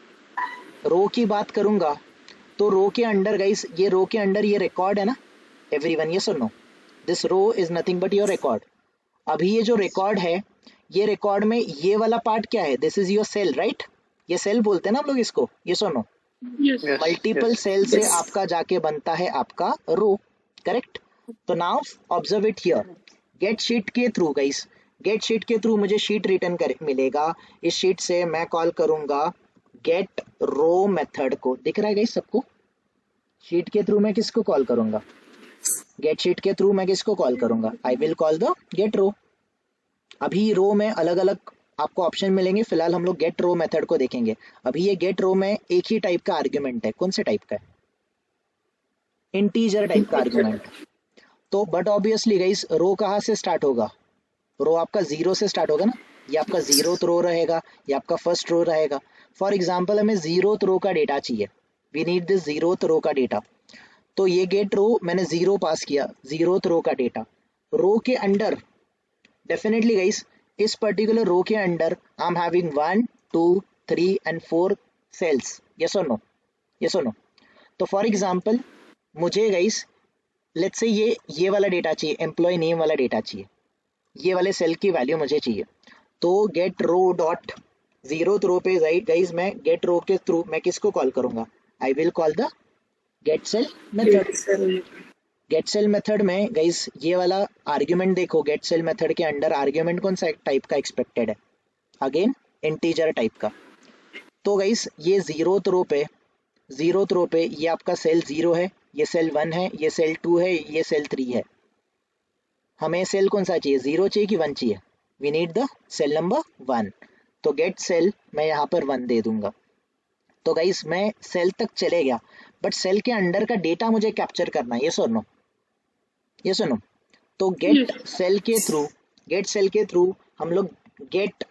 S1: रो की बात करूंगा तो रो के अंडर गाइस, ये रो के अंडर ये रिकॉर्ड है ना एवरीवन, यस और no, this row is nothing but your record. अभी ये जो रिकॉर्ड है, ये रिकॉर्ड में ये वाला पार्ट क्या है, this is your cell right, ये सेल बोलते हैं ना हम लोग इसको, यस और no.
S2: Yes.
S1: Multiple
S3: yes,
S1: cell से
S2: Yes.
S1: आपका जाके बनता है आपका रो, करेक्ट। तो now observe it here, get sheet के थ्रू गाइस, गेट शीट के थ्रू मुझे शीट रिटर्न कर मिलेगा। इस शीट से मैं कॉल करूंगा गेट रो मेथड को, दिख रहा है गाइस सबको। शीट के थ्रू मैं किसको कॉल करूंगा, गेट शीट के थ्रू मैं किसको कॉल करूंगा, I will call the get row. अभी रो में अलग अलग आपको ऑप्शन मिलेंगे, फिलहाल हम लोग गेट रो मेथड को देखेंगे। अभी ये गेट रो में एक ही टाइप का आर्ग्यूमेंट है, कौन से टाइप का है, इंटीजर टाइप का आर्ग्यूमेंट है। तो बट ऑब्वियसली गाइस रो कहाँ से स्टार्ट होगा, रो आपका जीरो से स्टार्ट होगा ना, ये आपका जीरोथ रो रहेगा, ये आपका फर्स्ट रो रहेगा। फॉर एग्जाम्पल हमें जीरोथ रो का डेटा चाहिए, वी नीड दिस जीरोथ रो का डेटा। तो ये गेट रो मैंने जीरो पास किया, जीरोथ रो का डेटा रो के अंडर, डेफिनेटली गाइस इस पर्टिकुलर रो के under I am having 1 2 3 and 4 cells, yes और नो, यस और नो। तो फॉर एग्जाम्पल मुझे गाइस लेट्स से ये वाला डेटा चाहिए, एम्प्लॉय नेम वाला डेटा चाहिए, ये वाले सेल की वैल्यू मुझे चाहिए। तो गेट रो डॉट जीरो रो पे गाइस मैं गेट रो के थ्रू मैं किसको कॉल करूंगा, I will call the get cell method. Get cell method में गाइस ये वाला आर्ग्यूमेंट देखो, गेट सेल मेथड के अंडर आर्ग्यूमेंट कौन सा टाइप का एक्सपेक्टेड है, अगेन इंटीजर टाइप का। तो गाइस ये जीरोथ रो पे ये आपका सेल 0 है, ये सेल 1 है, ये सेल 2 है, ये सेल 3 है। हमें सेल कौन सा चाहिए, 0 चाहिए कि 1 चाहिए, we need the cell number 1। तो गेट सेल मैं यहाँ पर 1 दे दूंगा। तो गाइस मैं सेल तक चले गया, बट सेल के अंडर का डेटा मुझे कैप्चर करना है, यस और नो, यस और नो। तो गेट सेल के थ्रू हम लोग गेट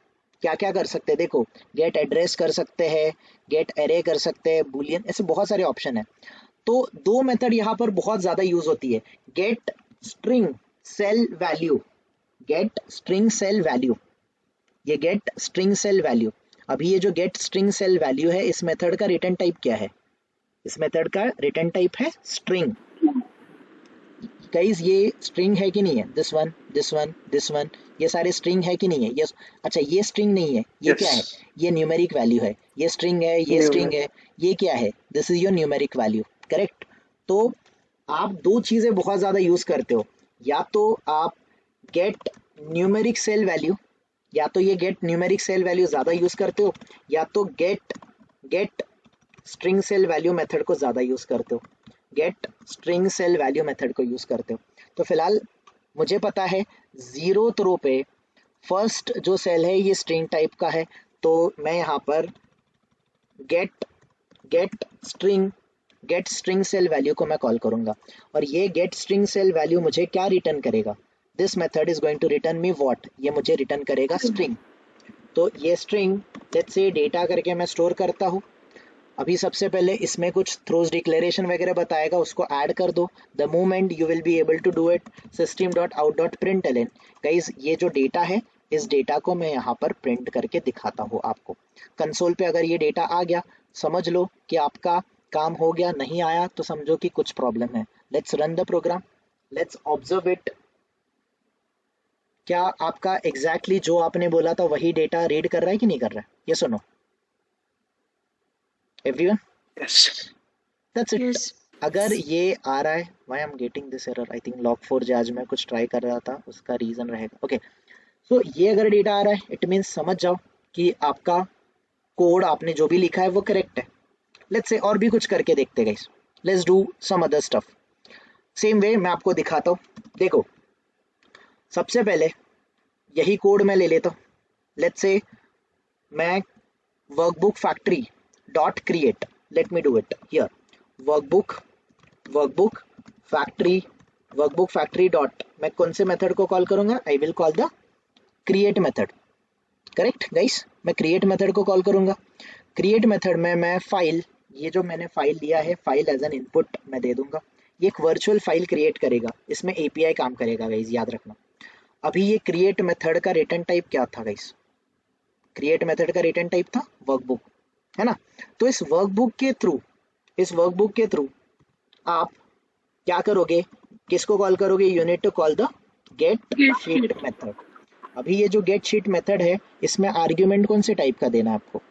S1: क्या क्या कर सकते हैं, देखो गेट एड्रेस कर सकते हैं, गेट एरे कर सकते हैं, बुलियन, ऐसे बहुत सारे ऑप्शन है। तो दो मेथड यहाँ पर बहुत ज्यादा यूज होती है, get string cell value, get string cell value, ये गेट स्ट्रिंग सेल वैल्यू। अभी ये जो गेट स्ट्रिंग सेल वैल्यू है, इस मेथड का रिटर्न टाइप क्या है, इस मेथड का रिटर्न टाइप है स्ट्रिंग। गाइस ये स्ट्रिंग है कि नहीं है, this one this one this one, ये सारे स्ट्रिंग है कि नहीं है, यस। अच्छा ये स्ट्रिंग नहीं है, ये
S3: yes.
S1: क्या है, ये न्यूमेरिक वैल्यू है, ये स्ट्रिंग है, ये स्ट्रिंग है, ये क्या है, this is your numeric value, correct. तो आप दो चीजें बहुत ज्यादा यूज करते हो, या तो आप गेट न्यूमेरिक सेल वैल्यू, या तो ये गेट न्यूमेरिक सेल वैल्यू ज्यादा यूज करते हो, या तो get string cell value method को ज्यादा यूज करते हो, get string cell value method को यूज करते हो। तो फिलहाल मुझे पता है जीरोथ रो पे फर्स्ट जो सेल है ये स्ट्रिंग टाइप का है, तो मैं यहाँ पर get get string cell value को मैं कॉल करूंगा, और ये गेट स्ट्रिंग सेल वैल्यू मुझे क्या रिटर्न करेगा, this method is going to return me what, ये मुझे रिटर्न करेगा स्ट्रिंग। तो ये स्ट्रिंग लेट्स से डेटा करके मैं स्टोर करता हूँ। अभी सबसे पहले इसमें कुछ थ्रोज डिक्लेरेशन वगैरह बताएगा, उसको ऐड कर दो, the moment you will be able to do it system.out.println। Guys ये जो डेटा है, इस डेटा को मैं यहाँ पर प्रिंट करके दिखाता हूँ आपको कंसोल पे। अगर ये डेटा आ गया समझ लो कि आपका काम हो गया, नहीं आया तो समझो कि कुछ प्रॉब्लम है। Let's run the program, let's observe it. क्या आपका एग्जैक्टली जो आपने बोला था वही डेटा रीड कर रहा है कि नहीं कर रहा है, ये सुनो everyone,
S3: yes.
S1: That's it.
S2: Yes.
S1: अगर ये आ रहा है, why I am getting this error, I think log4j आज मैं कुछ ट्राई कर रहा था, उसका रीजन रहेगा। ओके सो ये अगर डेटा आ रहा है इट मीन्स समझ जाओ कि आपका कोड आपने जो भी लिखा है वो करेक्ट है। लेट्स से और भी कुछ करके देखते हैं guys, let's do some other stuff. Same way मैं आपको दिखाता हूँ, देखो सबसे पहले यही कोड मैं ले लेता हूँ। लेट्स से मैं workbook factory dot create, let me do it here, workbook factory dot, मैं कौन से मेथड को कॉल करूंगा, I will call the create method, correct guys, मैं क्रिएट मेथड को कॉल करूंगा। क्रिएट मेथड में मैं फाइल, ये जो मैंने फाइल लिया है फाइल एज एन इनपुट मैं दे दूंगा, ये एक वर्चुअल फाइल क्रिएट करेगा, इसमें एपीआई काम करेगा गाइस, याद रखना। अभी ये क्रिएट मेथड का रिटर्न टाइप क्या था गाइस, क्रिएट मेथड का रिटर्न टाइप था वर्कबुक, है ना। तो इस वर्कबुक के थ्रू आप क्या करोगे, किसको कॉल करोगे, you need to call the get sheet method. अभी ये जो गेट शीट मेथड है इसमें आर्ग्यूमेंट कौन से टाइप का देना है आपको,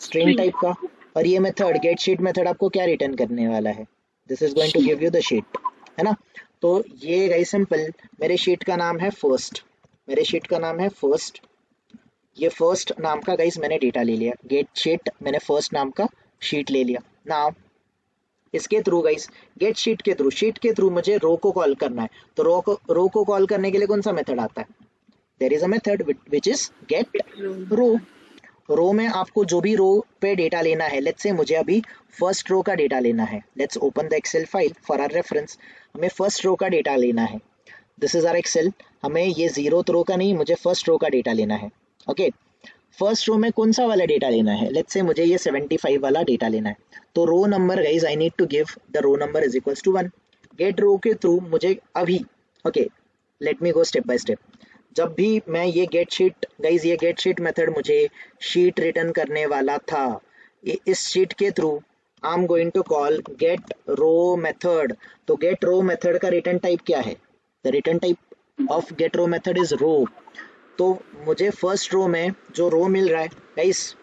S1: स्ट्रिंग टाइप का। और ये मेथड गेट शीट मेथड आपको क्या रिटर्न करने वाला है, this is going to give you the sheet, है ना। तो ये गाइस सिंपल, मेरे शीट का नाम है फर्स्ट, ये फर्स्ट नाम का गाइस मैंने डेटा ले लिया, गेट शीट मैंने फर्स्ट नाम का शीट ले लिया। नाउ इसके थ्रू गाइस, गेट शीट के थ्रू मुझे रो को कॉल करना है। तो रो को कॉल करने के लिए कौन सा मेथड आता है, there is a method which is get row. Row में आपको जो भी रो पे डेटा लेना है, लेट्स से मुझे अभी फर्स्ट रो का डेटा लेना है, let's open the excel file for our reference. हमें फर्स्ट रो का डेटा लेना है, दिस इज आवर एक्सेल। हमें ये 0th रो का नहीं, मुझे फर्स्ट रो का डेटा लेना है। ओके, फर्स्ट रो में कौन सा वाला डेटा लेना है, लेट्स से मुझे ये 75 वाला डेटा लेना है। तो row number guys I need to give the row number is equals to 1। Get row के थ्रू मुझे अभी, okay let me go step by step. जब भी मैं ये गेट शीट मेथड मुझे शीट रिटर्न करने वाला था, इस शीट के through I am going to call get row method. तो गेट रो मेथड का रिटर्न टाइप क्या है, the return type of gate row method is रो। तो मुझे फर्स्ट रो में जो रो मिल रहा है गाइस,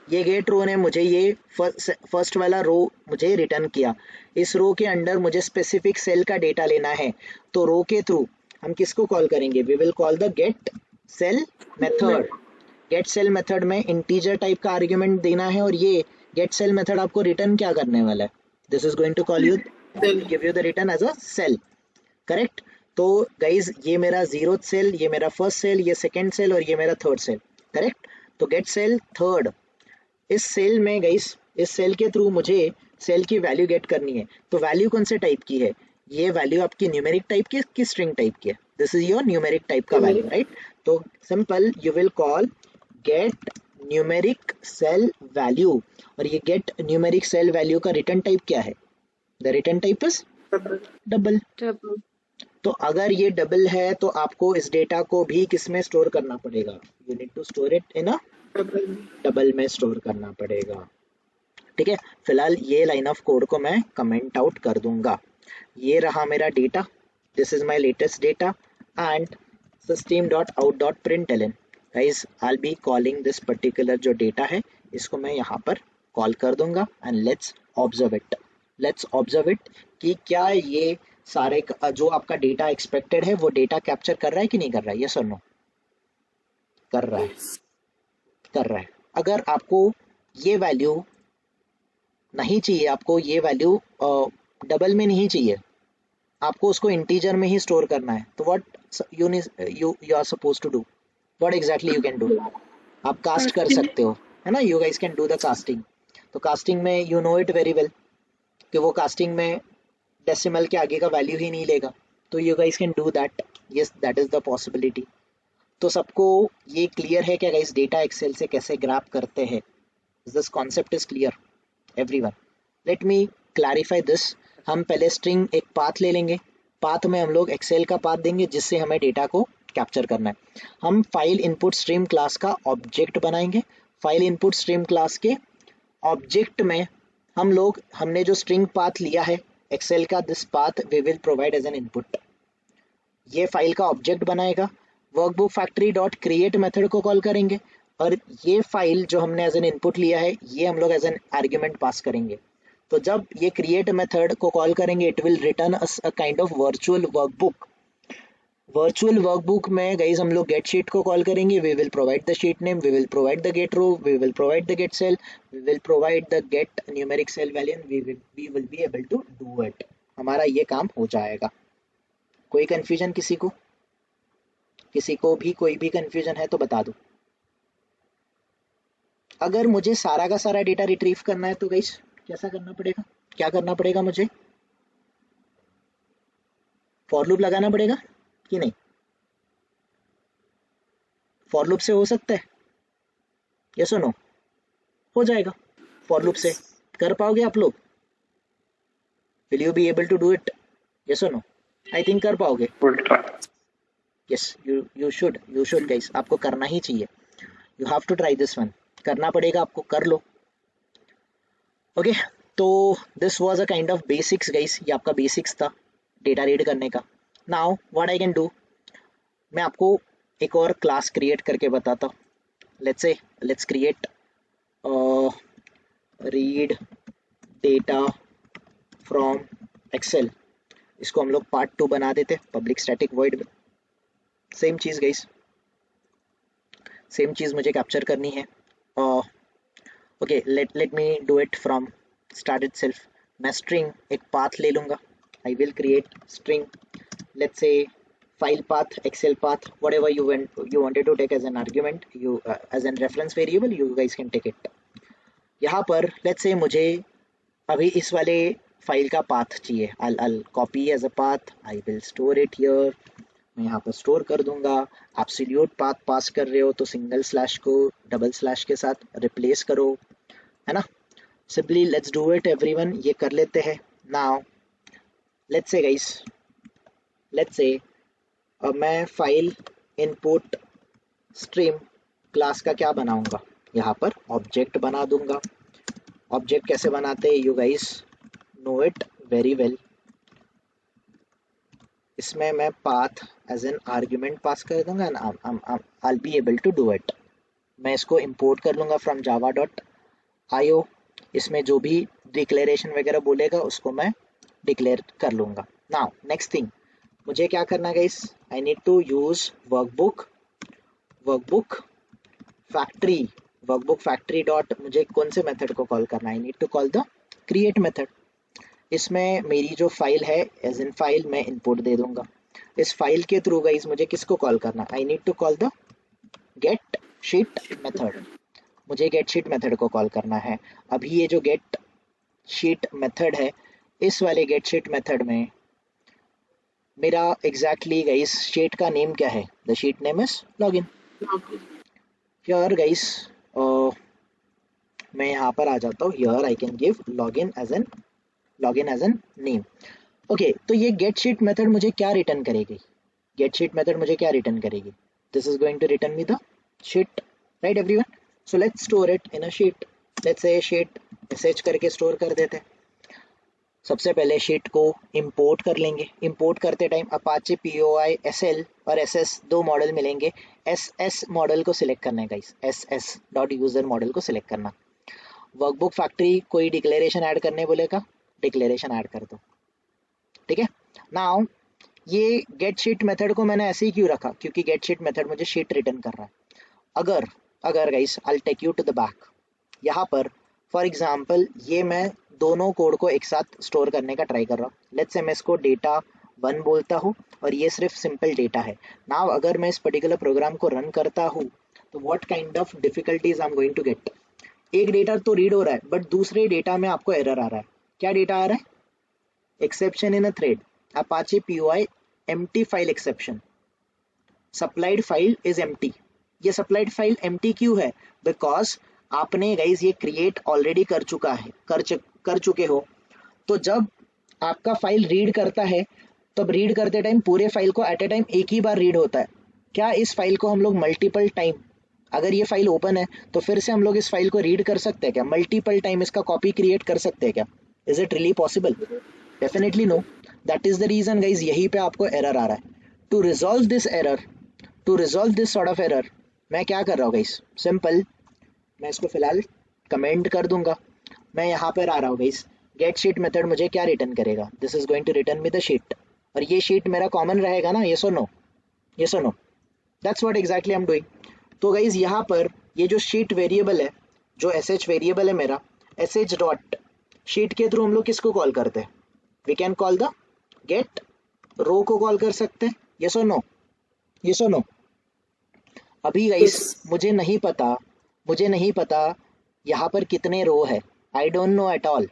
S1: ये गेट रो ने मुझे ये फर्स्ट वाला रो मुझे रिटर्न किया। इस रो के अंडर मुझे स्पेसिफिक सेल का डेटा लेना है, तो रो के थ्रू हम किसको कॉल करेंगे, we will call the get cell method. Get cell method में इंटीजर टाइप का आर्ग्यूमेंट देना है, और ये गेट सेल मेथड आपको रिटर्न क्या करने वाला है, this is going to call you give you the return as a cell, correct. तो गाइज ये मेरा 0th सेल, ये मेरा फर्स्ट सेल, ये सेकंड सेल और ये मेरा थर्ड सेल, करेक्ट। तो गेट सेल थर्ड, इस सेल में गाइस, इस सेल के थ्रू मुझे सेल की वैल्यू गेट करनी है। तो वैल्यू कौन से टाइप की है, ये वैल्यू आपकी न्यूमेरिक टाइप की कि स्ट्रिंग टाइप की है, this is your numeric type का वैल्यू, राइट। तो simple you will call get numeric cell value, और ये गेट न्यूमेरिक सेल वैल्यू का रिटर्न टाइप क्या है, the return type is double. तो अगर ये डबल है तो आपको इस डेटा को भी किस में स्टोर करना पड़ेगा, you need to store it in a double में स्टोर करना पड़ेगा, ठीक है। फिलहाल ये लाइन ऑफ कोड को मैं कमेंट आउट कर दूंगा। ये रहा मेरा data, this is my latest data and system.out.println। Guys I will be calling this particular जो डेटा है, इसको मैं यहाँ पर कॉल कर दूंगा एंड लेट्स ऑब्जर्व इट कि क्या ये सारे जो आपका डेटा एक्सपेक्टेड है वो डेटा कैप्चर कर रहा है कि नहीं कर रहा है, यस और नो, कर रहा है। अगर आपको ये वैल्यू नहीं चाहिए, आपको ये वैल्यू डबल में नहीं चाहिए, आपको उसको इंटीजर में ही स्टोर करना है, तो what you are suppose to do, what exactly you can do, आप कास्ट कर सकते हो, है ना, you guys can do the casting. तो कास्टिंग में you know it very well कि वो कास्टिंग में डेसिमल के आगे का वैल्यू ही नहीं लेगा, तो you guys can do that, yes that is the possibility. तो सबको ये क्लियर है क्या गाइस, डेटा एक्सेल से कैसे ग्रैब करते हैं, this concept is clear everyone. Let me clarify this. हम पहले स्ट्रिंग एक पाथ ले लेंगे, पाथ में हम लोग एक्सेल का पाथ देंगे जिससे हमें डेटा को कैप्चर करना है। हम फाइल इनपुट स्ट्रीम क्लास का ऑब्जेक्ट बनाएंगे, फाइल इनपुट स्ट्रीम क्लास के ऑब्जेक्ट में हमने जो स्ट्रिंग पाथ लिया है एक्सेल का, this path we will provide as an input, ये फाइल का ऑब्जेक्ट बनाएगा। Workbook factory dot create method को कॉल करेंगे, और ये फाइल जो हमने एज एन इनपुट लिया है ये हम लोग एज एन आर्ग्यूमेंट पास करेंगे। तो जब ये क्रिएट मेथड को कॉल करेंगे it will return a kind of virtual workbook में गाइज हम लोग गेट शीट को कॉल करेंगे, we will provide the sheet name, we will provide the get row, we will provide the get cell, we will provide the get numeric cell value, we will be able to do it. हमारा ये काम हो जाएगा। कोई confusion किसी को भी कोई भी कंफ्यूजन है तो बता दो। अगर मुझे सारा का सारा डेटा रिट्रीव करना है तो गाइस कैसा करना पड़ेगा, क्या करना पड़ेगा, मुझे फॉर लूप लगाना पड़ेगा कि नहीं, फॉर लूप से हो सकता है, यस और नो, हो जाएगा फॉर लूप से, कर पाओगे आप लोग, will you be able to do it, yes और नो, आई थिंक कर पाओगे, यस यू शुड गाइस, आपको करना ही चाहिए। You have to try this one, करना पड़ेगा आपको, कर लो। ओके, तो this was a kind of basics guys, ये आपका बेसिक्स था डेटा रीड करने का। Now what I can do, मैं आपको एक और क्लास क्रिएट करके बताता हूँ। Let's create read data from excel, इसको हम लोग पार्ट 2 बना देते पब्लिक स्टैटिक वॉइड में। सेम चीज़ गाइस, सेम चीज़ मुझे कैप्चर करनी है। Okay, let me do it from start itself. मैं स्ट्रिंग एक पाथ ले लूँगा, I will create string, let's say file path, excel path, whatever you wanted to take as an argument, you as an reference variable, you guys can take it। यहाँ पर let's say मुझे अभी इस वाले file का path चाहिए, I'll copy as a path, I will store it here, मैं यहाँ पर स्टोर कर दूंगा। एब्सोल्यूट पाथ पास कर रहे हो तो सिंगल स्लैश को डबल स्लैश के साथ रिप्लेस करो, है ना। Simply let's do it everyone, ये कर लेते हैं। Now let's say guys, let's से अब मैं फाइल इनपुट स्ट्रीम क्लास का क्या बनाऊंगा, यहाँ पर ऑब्जेक्ट बना दूंगा। ऑब्जेक्ट कैसे बनाते हैं, you guys know it very well. इसमें मैं path as an argument pass कर दूंगा and I be able to do it. मैं इसको इंपोर्ट कर लूँगा फ्रॉम java.io, इसमें जो भी डिक्लेरेशन वगैरह बोलेगा उसको मैं डिक्लेयर कर लूँगा। नाउ नेक्स्ट थिंग मुझे क्या करना guys, I need to use workbook factory dot, मुझे कौन से मेथड को कॉल करना है, I need to call the create method. इसमें मेरी जो फाइल है एज इन फाइल मैं इनपुट दे दूंगा। इस फाइल के थ्रू गाइस मुझे किसको कॉल करना, I need to call the get sheet method, मुझे गेट शीट मेथड को कॉल करना है। अभी ये जो गेट शीट मेथड है, इस वाले गेट शीट मेथड में मेरा एग्जैक्टली गाइस शीट का नेम क्या है, the sheet name is login. Here guys मैं यहाँ पर आ जाता हूँ, here I can give login as an name. Okay, तो ये गेट शीट मेथड मुझे क्या रिटर्न करेगी, गेट शीट मेथड मुझे क्या रिटर्न करेगी, this is going to return me the sheet, right everyone. So let's store it in a sheet, let's say sheet sh करके स्टोर कर देते हैं। सबसे पहले शीट को इंपोर्ट कर लेंगे। इंपोर्ट करते टाइम अपाचे POI SL और SS दो मॉडल मिलेंगे। SS मॉडल को सिलेक्ट करना है गाइस, SS.user मॉडल को सिलेक्ट करना। वर्कबुक फैक्ट्री कोई डिक्लेरेशन ऐड करने बोलेगा, डिक्लेरेशन ऐड कर दो, ठीक है। नाउ ये गेट शीट मेथड को मैंने ऐसे ही क्यों रखा, क्योंकि गेट शीट मेथड मुझे शीट रिटर्न कर रहा है। अगर guys I will take you to the back, यहाँ पर फॉर एग्जांपल ये मैं दोनों कोड को एक साथ स्टोर करने का ट्राई कर रहा हूँ। लेट्स से मैं इसको डेटा 1 बोलता हूँ और ये सिर्फ सिंपल डेटा है। नाउ अगर मैं इस पर्टिकुलर प्रोग्राम को रन करता हूँ तो what kind of difficulties I am going to get. एक डेटा तो रीड हो रहा है बट दूसरे डेटा में आपको एरर आ रहा है। क्या डेटा आ रहा है, exception in a thread, Apache POI empty file exception, supplied file is empty। ये supplied file empty क्यों है, बिकॉज आपने गाइज ये क्रिएट ऑलरेडी कर चुके हो। तो जब आपका फाइल रीड करता है तब रीड करते टाइम पूरे फाइल को एट ए टाइम एक ही बार रीड होता है। क्या इस फाइल को हम लोग मल्टीपल टाइम, अगर ये फाइल ओपन है तो फिर से हम लोग इस फाइल को रीड कर सकते हैं क्या, मल्टीपल टाइम इसका कॉपी क्रिएट कर सकते हैं क्या, is it really possible, definitely no. That is the reason guys यहीं पे आपको एरर आ रहा है। To resolve this sort of error मैं क्या कर रहा हूँ गाइज, सिंपल मैं इसको फिलहाल कमेंट कर दूंगा। मैं यहाँ पर आ रहा हूँ गाइज, गेट शीट मेथड मुझे क्या रिटर्न करेगा, this is going to return me the sheet, और ये शीट मेरा कॉमन रहेगा ना, येस और नो, येस और no, that's what exactly I am doing. तो गाइज यहाँ पर ये जो शीट वेरिएबल है, जो sh वेरिएबल है मेरा, sh डॉट शीट के थ्रू हम लोग किसको कॉल करते हैं, we can call the get row को कॉल कर सकते हैं, येस और नो, येस और नो। अभी गाइस मुझे नहीं पता यहाँ पर कितने रो है, I don't know at all.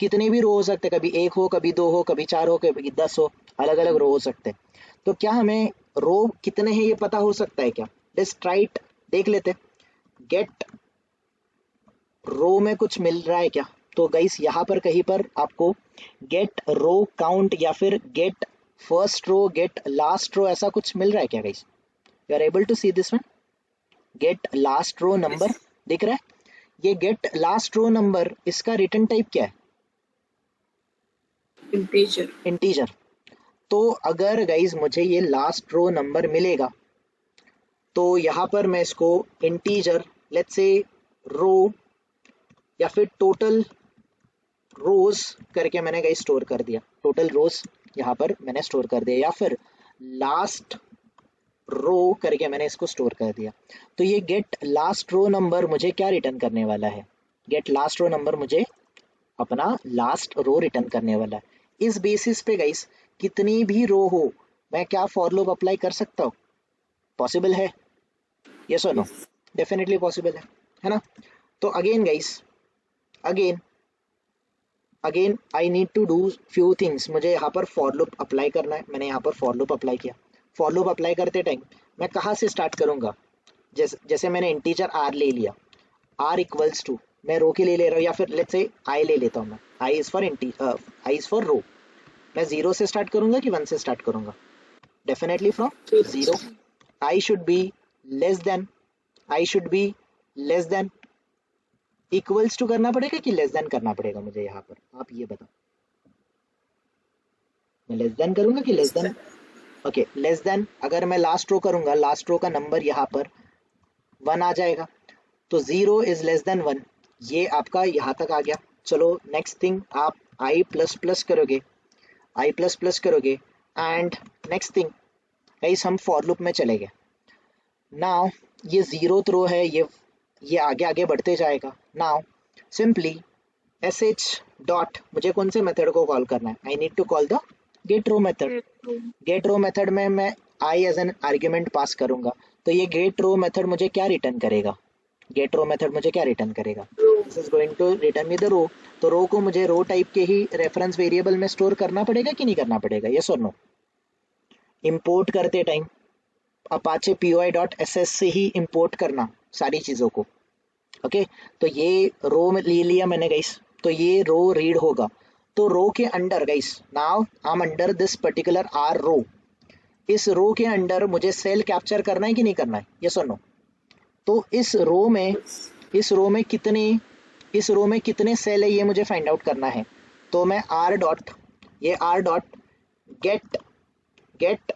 S1: कितने भी रो हो सकते, कभी 1 हो, कभी 2 हो, कभी 4 हो, कभी 10 हो, अलग अलग रो हो सकते हैं। तो क्या हमें रो कितने हैं ये पता हो सकता है क्या, लेट्स ट्राई इट, देख लेते। गेट रो में कुछ मिल रहा है क्या, तो गाइस यहाँ पर कहीं पर आपको गेट रो काउंट या फिर get first row, get last row, ऐसा कुछ मिल रहा है क्या guys, you are able to see this one, get last row number दिख रहा है, ये गेट लास्ट रो नंबर, इसका रिटर्न टाइप क्या है?
S2: इंटीजर।
S1: इंटीजर। तो अगर गाइज मुझे ये लास्ट रो नंबर मिलेगा तो यहाँ पर मैं इसको इंटीजर लेट्स से रो या फिर टोटल रोज करके मैंने गाइज स्टोर कर दिया, टोटल रोज यहाँ पर मैंने स्टोर कर दिया, या फिर लास्ट रो करके मैंने इसको स्टोर कर दिया। तो ये गेट लास्ट रो नंबर मुझे क्या रिटर्न करने वाला है? गेट लास्ट रो नंबर मुझे अपना लास्ट रो रिटर्न करने वाला है। इस बेसिस पे गाइस कितनी भी रो हो मैं क्या फॉर लूप अप्लाई कर सकता हूँ? पॉसिबल है? यस और नो?
S2: यस।
S1: डेफिनेटली पॉसिबल है ना? तो again guys, again again I need to do few things. मुझे यहाँ पर फॉर लूप अप्लाई करना है, मैंने यहाँ पर फॉर लूप अप्लाई किया। फॉर लूप अप्लाई करते टाइम मैं कहाँ से स्टार्ट करूँगा? जैसे मैंने इंटीजर आर ले लिया, आर इक्वल्स टू, मैं रो के लिए ले रहा हूँ, या फिर लेट्स से आई ले लेता हूँ मैं, i is for i is for row. मैं जीरो से स्टार्ट करूंगा कि वन से स्टार्ट करूंगा? Definitely from zero. I should be less than, I should be less than, equals to करना पड़ेगा कि लेस देन करना पड़ेगा मुझे यहाँ पर? आप ये बताओ, मैं लेस देन करूंगा कि less than? Okay, less than. अगर मैं लास्ट रो करूंगा, लास्ट रो का नंबर यहाँ पर वन आ जाएगा, तो zero is less than one, ये आपका यहाँ तक आ गया। चलो नेक्स्ट थिंग, आप आई प्लस प्लस करोगे, आई प्लस प्लस करोगे, एंड नेक्स्ट थिंग गाइस हम फॉर लूप में चले गए। नाउ ये जीरो रो है, ये आगे आगे बढ़ते जाएगा। Now simply S H dot, मुझे कौन से मेथड को कॉल करना है? I need to call the get row method. Get row method में मैं I as an argument pass करूंगा, तो ये गेट रो मेथड मुझे क्या रिटर्न करेगा? गेट रो मेथड मुझे क्या रिटर्न करेगा? This is going to return me the row. तो रो को मुझे रो टाइप के ही रेफरेंस वेरिएबल में स्टोर करना पड़ेगा कि नहीं करना पड़ेगा? यस और नो? इंपोर्ट करते टाइम अपाचे py.ss से ही इंपोर्ट करना सारी चीज़ों को। ओके, तो ये रो में ले लिया मैंने गाइस, तो ये रो रीड होगा। तो रो के under guys, now I am under this particular r row, इस रो के अंडर मुझे सेल कैप्चर करना है कि नहीं करना है? यस और नो? तो इस रो में, इस रो में कितने, इस रो में कितने सेल है ये मुझे फाइंड आउट करना है। तो मैं आर डॉट, ये R dot get, get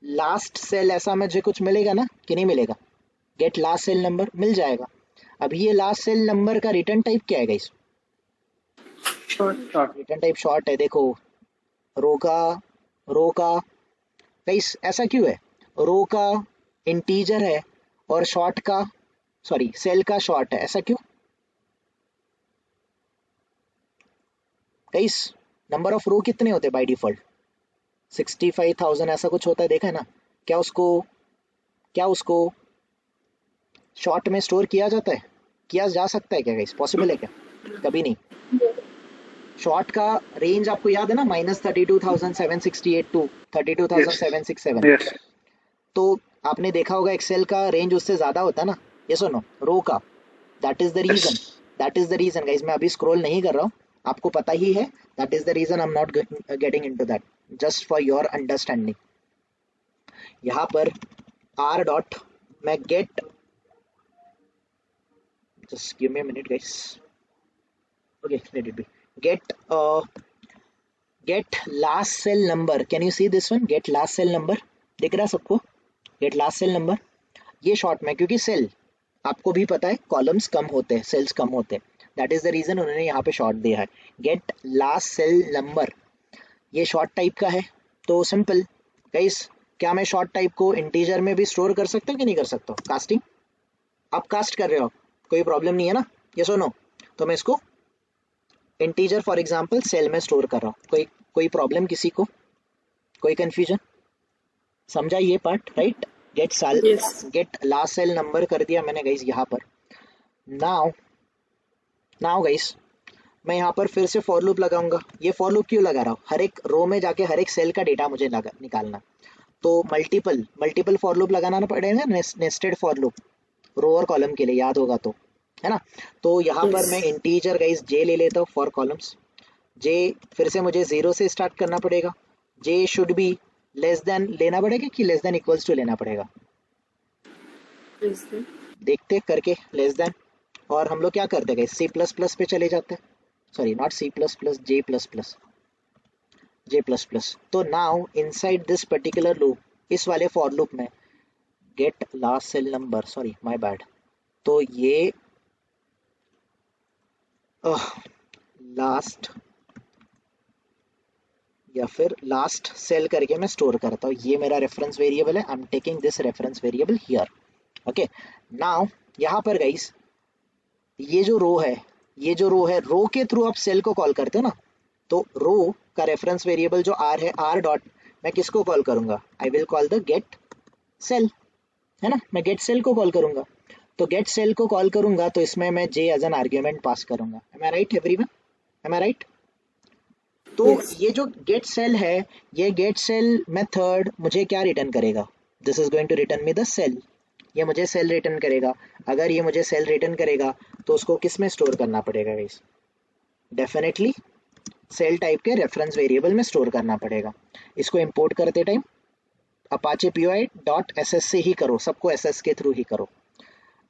S1: last cell, ऐसा मुझे कुछ मिलेगा ना कि नहीं मिलेगा? गेट लास्ट सेल नंबर मिल जाएगा। अब ये लास्ट सेल नंबर का रिटर्न टाइप क्या है guys?
S2: Short.
S1: Return type short है। देखो रो का, रो का गाइस ऐसा क्यों है? रो का इंटीजर है और शॉर्ट का, सॉरी सेल का शॉर्ट है, ऐसा क्यों गाइस? नंबर ऑफ रो कितने होते हैं बाय डिफॉल्ट? 65,000 ऐसा कुछ होता है, देखा है ना? क्या उसको, क्या उसको शॉर्ट में स्टोर किया जाता है? किया जा सकता है क्या गाइस? पॉसिबल है क्या? कभी नहीं। शॉर्ट का रेंज आपको याद है ना, -32,768 टू 32,767।
S2: यस।
S1: तो आपने देखा होगा एक्सेल का रेंज उससे ज्यादा होता है ना? यस और नो? रो का, that is the reason, that is the reason guys. मैं अभी स्क्रॉल नहीं कर रहा हूँ, आपको पता ही है, that is the reason I am not getting into that, just for your understanding. यहाँ पर आर डॉट मैं get, just give me a minute guys, okay let it be, get last cell number, can you see this one? Get last cell number दिख रहा है सबको? Get last cell number, ये short में, क्योंकि cell आपको भी पता है कॉलम्स कम होते हैं, सेल्स कम होते हैं, दैट इज द रीजन उन्होंने यहाँ पे शॉर्ट दिया है। गेट लास्ट सेल नंबर, ये शॉर्ट टाइप का है। तो सिंपल गाइस, क्या मैं शॉर्ट टाइप को इंटीजर में भी स्टोर कर सकता हूँ कि नहीं कर सकता हूँ? कास्टिंग, आप कास्ट कर रहे हो, कोई प्रॉब्लम नहीं है ना? यस और नो? तो मैं इसको इंटीजर फॉर एग्जांपल सेल में स्टोर कर रहा हूँ, कोई प्रॉब्लम किसी को? कोई कंफ्यूजन? समझा ये part right? Get cell,
S2: yes.
S1: Get last cell number कर दिया मैंने गाइस यहाँ पर। नाउ, नाउ गाइस मैं यहाँ पर फिर से फॉर लूप लगाऊंगा। ये फॉर लूप क्यों लगा रहा हूँ? हर एक रो में जाके हर एक सेल का डेटा मुझे निकालना, तो मल्टीपल मल्टीपल फॉर लूप लगाना पड़ेगा, नेस्टेड फॉर लूप, रो और कॉलम के लिए, याद होगा तो, है ना? तो यहाँ पर मैं इंटीजर गाइस जे ले लेता हूँ फॉर कॉलम्स। जे फिर से मुझे जीरो से स्टार्ट करना पड़ेगा। जे शुड बी लेस देन लेना पड़ेगा कि लेस देन इक्वल्स टू लेना पड़ेगा? देखते करके लेस देन, और हम लोग क्या करते गए, सी प्लस प्लस पे चले जाते, sorry not C plus plus, j plus plus, j plus plus. तो now inside this particular loop, इस वाले फॉर लूप में get last cell number, sorry my bad, तो ये लास्ट या फिर लास्ट सेल करके मैं स्टोर करता हूँ, ये मेरा रेफरेंस वेरिएबल है, I am taking this reference variable here. Okay, now यहाँ पर गाइस ये जो रो है, ये जो रो है, रो के थ्रू आप सेल को कॉल करते हो ना, तो रो का रेफरेंस वेरिएबल जो आर है, आर डॉट मैं किसको कॉल करूंगा, I will call the get cell, है ना, मैं गेट सेल को कॉल करूंगा। तो गेट सेल को कॉल करूंगा तो इसमें मैं जे एज एन आर्ग्यूमेंट पास करूंगा, M I right everyone, M I right? तो
S2: Yes.
S1: ये जो गेट सेल है, ये गेट सेल मेथड मुझे क्या रिटर्न करेगा, this is going to return me the cell, ये मुझे सेल रिटर्न करेगा। अगर ये मुझे सेल रिटर्न करेगा तो उसको किस में स्टोर करना पड़ेगा गाइस, डेफिनेटली सेल टाइप के रेफरेंस वेरिएबल में स्टोर करना पड़ेगा। इसको इंपोर्ट करते time Apache py dot ss से ही करो, सबको ss के थ्रू ही करो।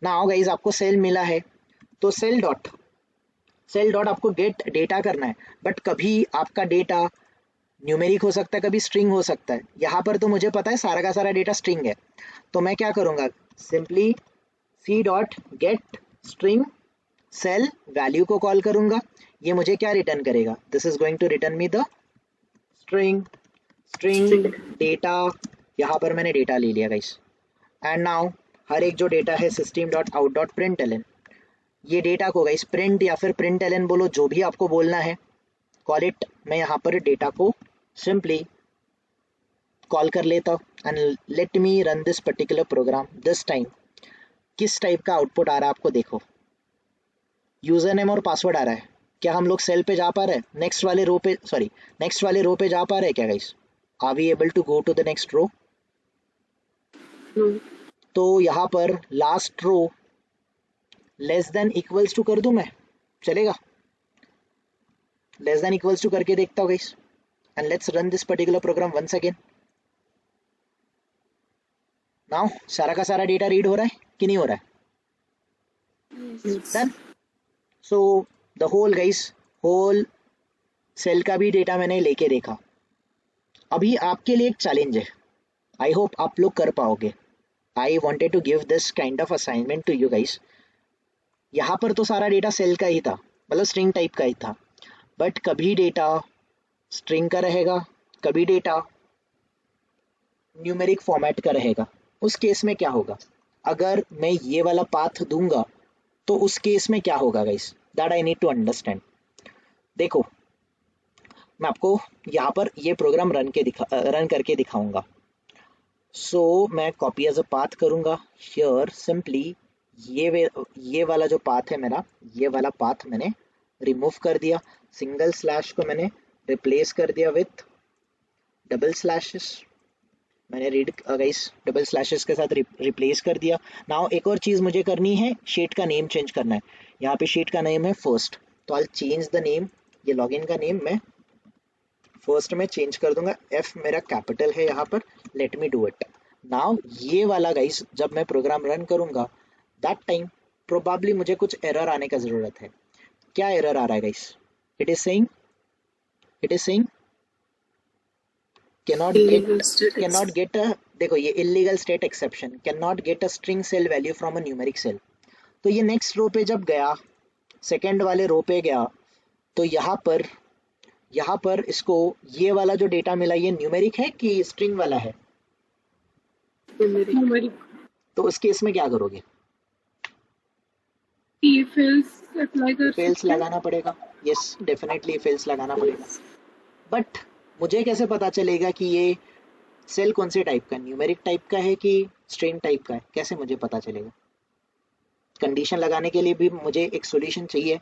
S1: नाउ गाइस आपको सेल मिला है, तो सेल डॉट आपको गेट डेटा करना है, बट कभी आपका डेटा न्यूमेरिक हो सकता है, कभी स्ट्रिंग हो सकता है। यहाँ पर तो मुझे पता है सारा का सारा डेटा स्ट्रिंग है, तो मैं क्या करूँगा, simply C dot get string cell value को कॉल करूँगा, ये मुझे क्या रिटर्न करेगा, this is going to return me the string, string data, यहाँ पर मैंने डेटा ले लिया गाइस। एंड नाउ हर एक जो डेटा है system dot out dot print ln, ये डेटा को गाइस प्रिंट या फिर प्रिंट एलन बोलो, जो भी आपको बोलना है, कॉल इट, मैं यहाँ पर डेटा को सिंपली कॉल कर लेता हूँ and let me run this particular program. This time किस टाइप का आउटपुट आ रहा है आपको देखो, यूजर नेम और पासवर्ड आ रहा है। क्या हम लोग सेल पे जा पा रहे हैं, नेक्स्ट वाले रो पे, सॉरी नेक्स्ट वाले रो पे जा पा रहे हैं क्या guys, are we able to go to the next row?
S2: No.
S1: तो यहाँ पर last row less than equals to कर दूं मैं, चलेगा? लेस देन इक्वल्स टू करके देखता हूँ guys, and let's run this particular program once again. Now सारा का सारा डेटा रीड हो रहा है कि नहीं हो रहा है?
S2: Yes.
S1: Done. So the whole guys, whole cell का भी डेटा मैंने लेके देखा। अभी आपके लिए एक चैलेंज है, आई होप आप लोग कर पाओगे। I wanted to give this kind of assignment to you guys. यहाँ पर तो सारा डेटा सेल का ही था, मतलब स्ट्रिंग टाइप का ही था, बट कभी डेटा स्ट्रिंग का रहेगा, कभी डेटा न्यूमेरिक फॉर्मेट का रहेगा। उस केस में क्या होगा, अगर मैं ये वाला पाथ दूंगा तो उस केस में क्या होगा guys, that I need to understand. देखो मैं आपको यहाँ पर ये प्रोग्राम रन करके दिखाऊंगा। सो मैं कॉपी एज अ पाथ करूंगा हियर, सिंपली ये वाला जो पाथ है मेरा, ये वाला पाथ मैंने रिमूव कर दिया, सिंगल स्लैश को मैंने रिप्लेस कर दिया विथ डबल स्लैशेस, मैंने रीड गाइस डबल स्लैशेस के साथ रिप्लेस कर दिया। नाउ एक और चीज़ मुझे करनी है, शीट का नेम चेंज करना है। यहाँ पे शीट का नेम है फर्स्ट, तो आई चेंज द नेम, ये लॉगिन का नेम मैं फर्स्ट में चेंज कर दूंगा, एफ मेरा कैपिटल है यहाँ पर, let me do it now. ये वाला गाइस जब मैं प्रोग्राम रन करूंगा दैट टाइम प्रोबेबली मुझे कुछ एरर आने का ज़रूरत है। क्या एरर आ रहा है guys, it is saying cannot
S2: Illegal
S1: get
S2: state
S1: cannot
S2: ex-
S1: get a, देखो ये illegal state exception, cannot get a string cell value from a numeric cell। तो ये नेक्स्ट रो पे जब गया, सेकेंड वाले रो पे गया, तो यहाँ पर इसको ये वाला जो डेटा मिला ये न्यूमेरिक है कि स्ट्रिंग वाला है,
S2: numeric.
S1: तो उस केस में क्या करोगे,
S2: If else apply कर
S1: फेल्स
S2: सकते हैं।
S1: लगाना पड़ेगा, यस डेफिनेटली फेल्स लगाना पड़ेगा। बट मुझे कैसे पता चलेगा कि ये सेल कौन से टाइप का, न्यूमेरिक टाइप का है कि स्ट्रिंग टाइप का है, कैसे मुझे पता चलेगा? कंडीशन लगाने के लिए भी मुझे एक सॉल्यूशन चाहिए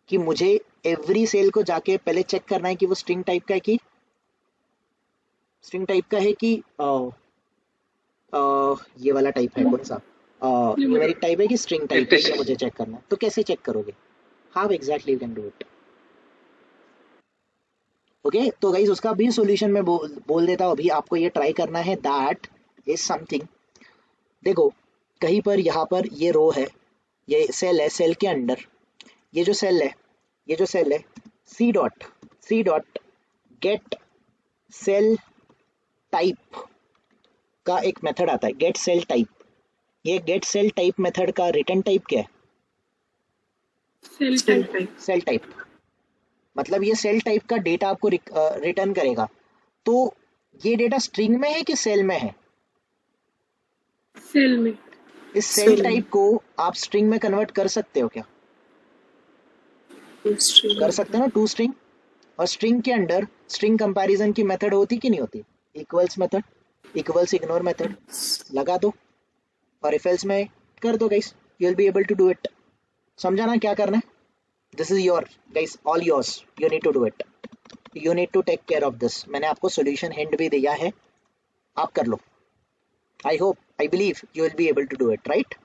S1: कि मुझे एवरी सेल को जाके पहले चेक करना है कि वो स्ट्रिंग टाइप का है कि ये वाला टाइप है कौन सा, न्यूमेरिक टाइप है कि स्ट्रिंग टाइप है, ये मुझे चेक करना है। तो कैसे चेक करोगे, how exactly you can do it? Okay, तो गाइज उसका भी सॉल्यूशन मैं बोल देता हूँ, अभी आपको ये ट्राई करना है, दैट इज समथिंग। देखो कहीं पर यहाँ पर ये रो है, ये सेल है, सेल के अंडर ये जो सेल है, ये जो सेल है, C dot get cell type का एक मेथड आता है, गेट सेल टाइप। ये गेट सेल टाइप मेथड का रिटर्न टाइप क्या है?
S2: Cell type.
S1: Cell type. मतलब ये सेल टाइप का डेटा आपको रिटर्न करेगा। तो ये डेटा स्ट्रिंग में है कि सेल में है?
S2: Cell में.
S1: इस सेल टाइप को आप स्ट्रिंग में कन्वर्ट कर सकते हो क्या? कर सकते हो ना, टू स्ट्रिंग। और स्ट्रिंग के अंदर स्ट्रिंग कंपैरिजन की मेथड होती कि नहीं होती? Equals method, equals ignore method लगा दो और इफ एल्स में कर दो guys, you will be able to do it. समझा ना क्या करना है? This is your guys, all yours, you need to do it, you need to take care of this. मैंने आपको सॉल्यूशन हिंट भी दिया है, आप कर लो। I hope, I believe you will be able to do it, right?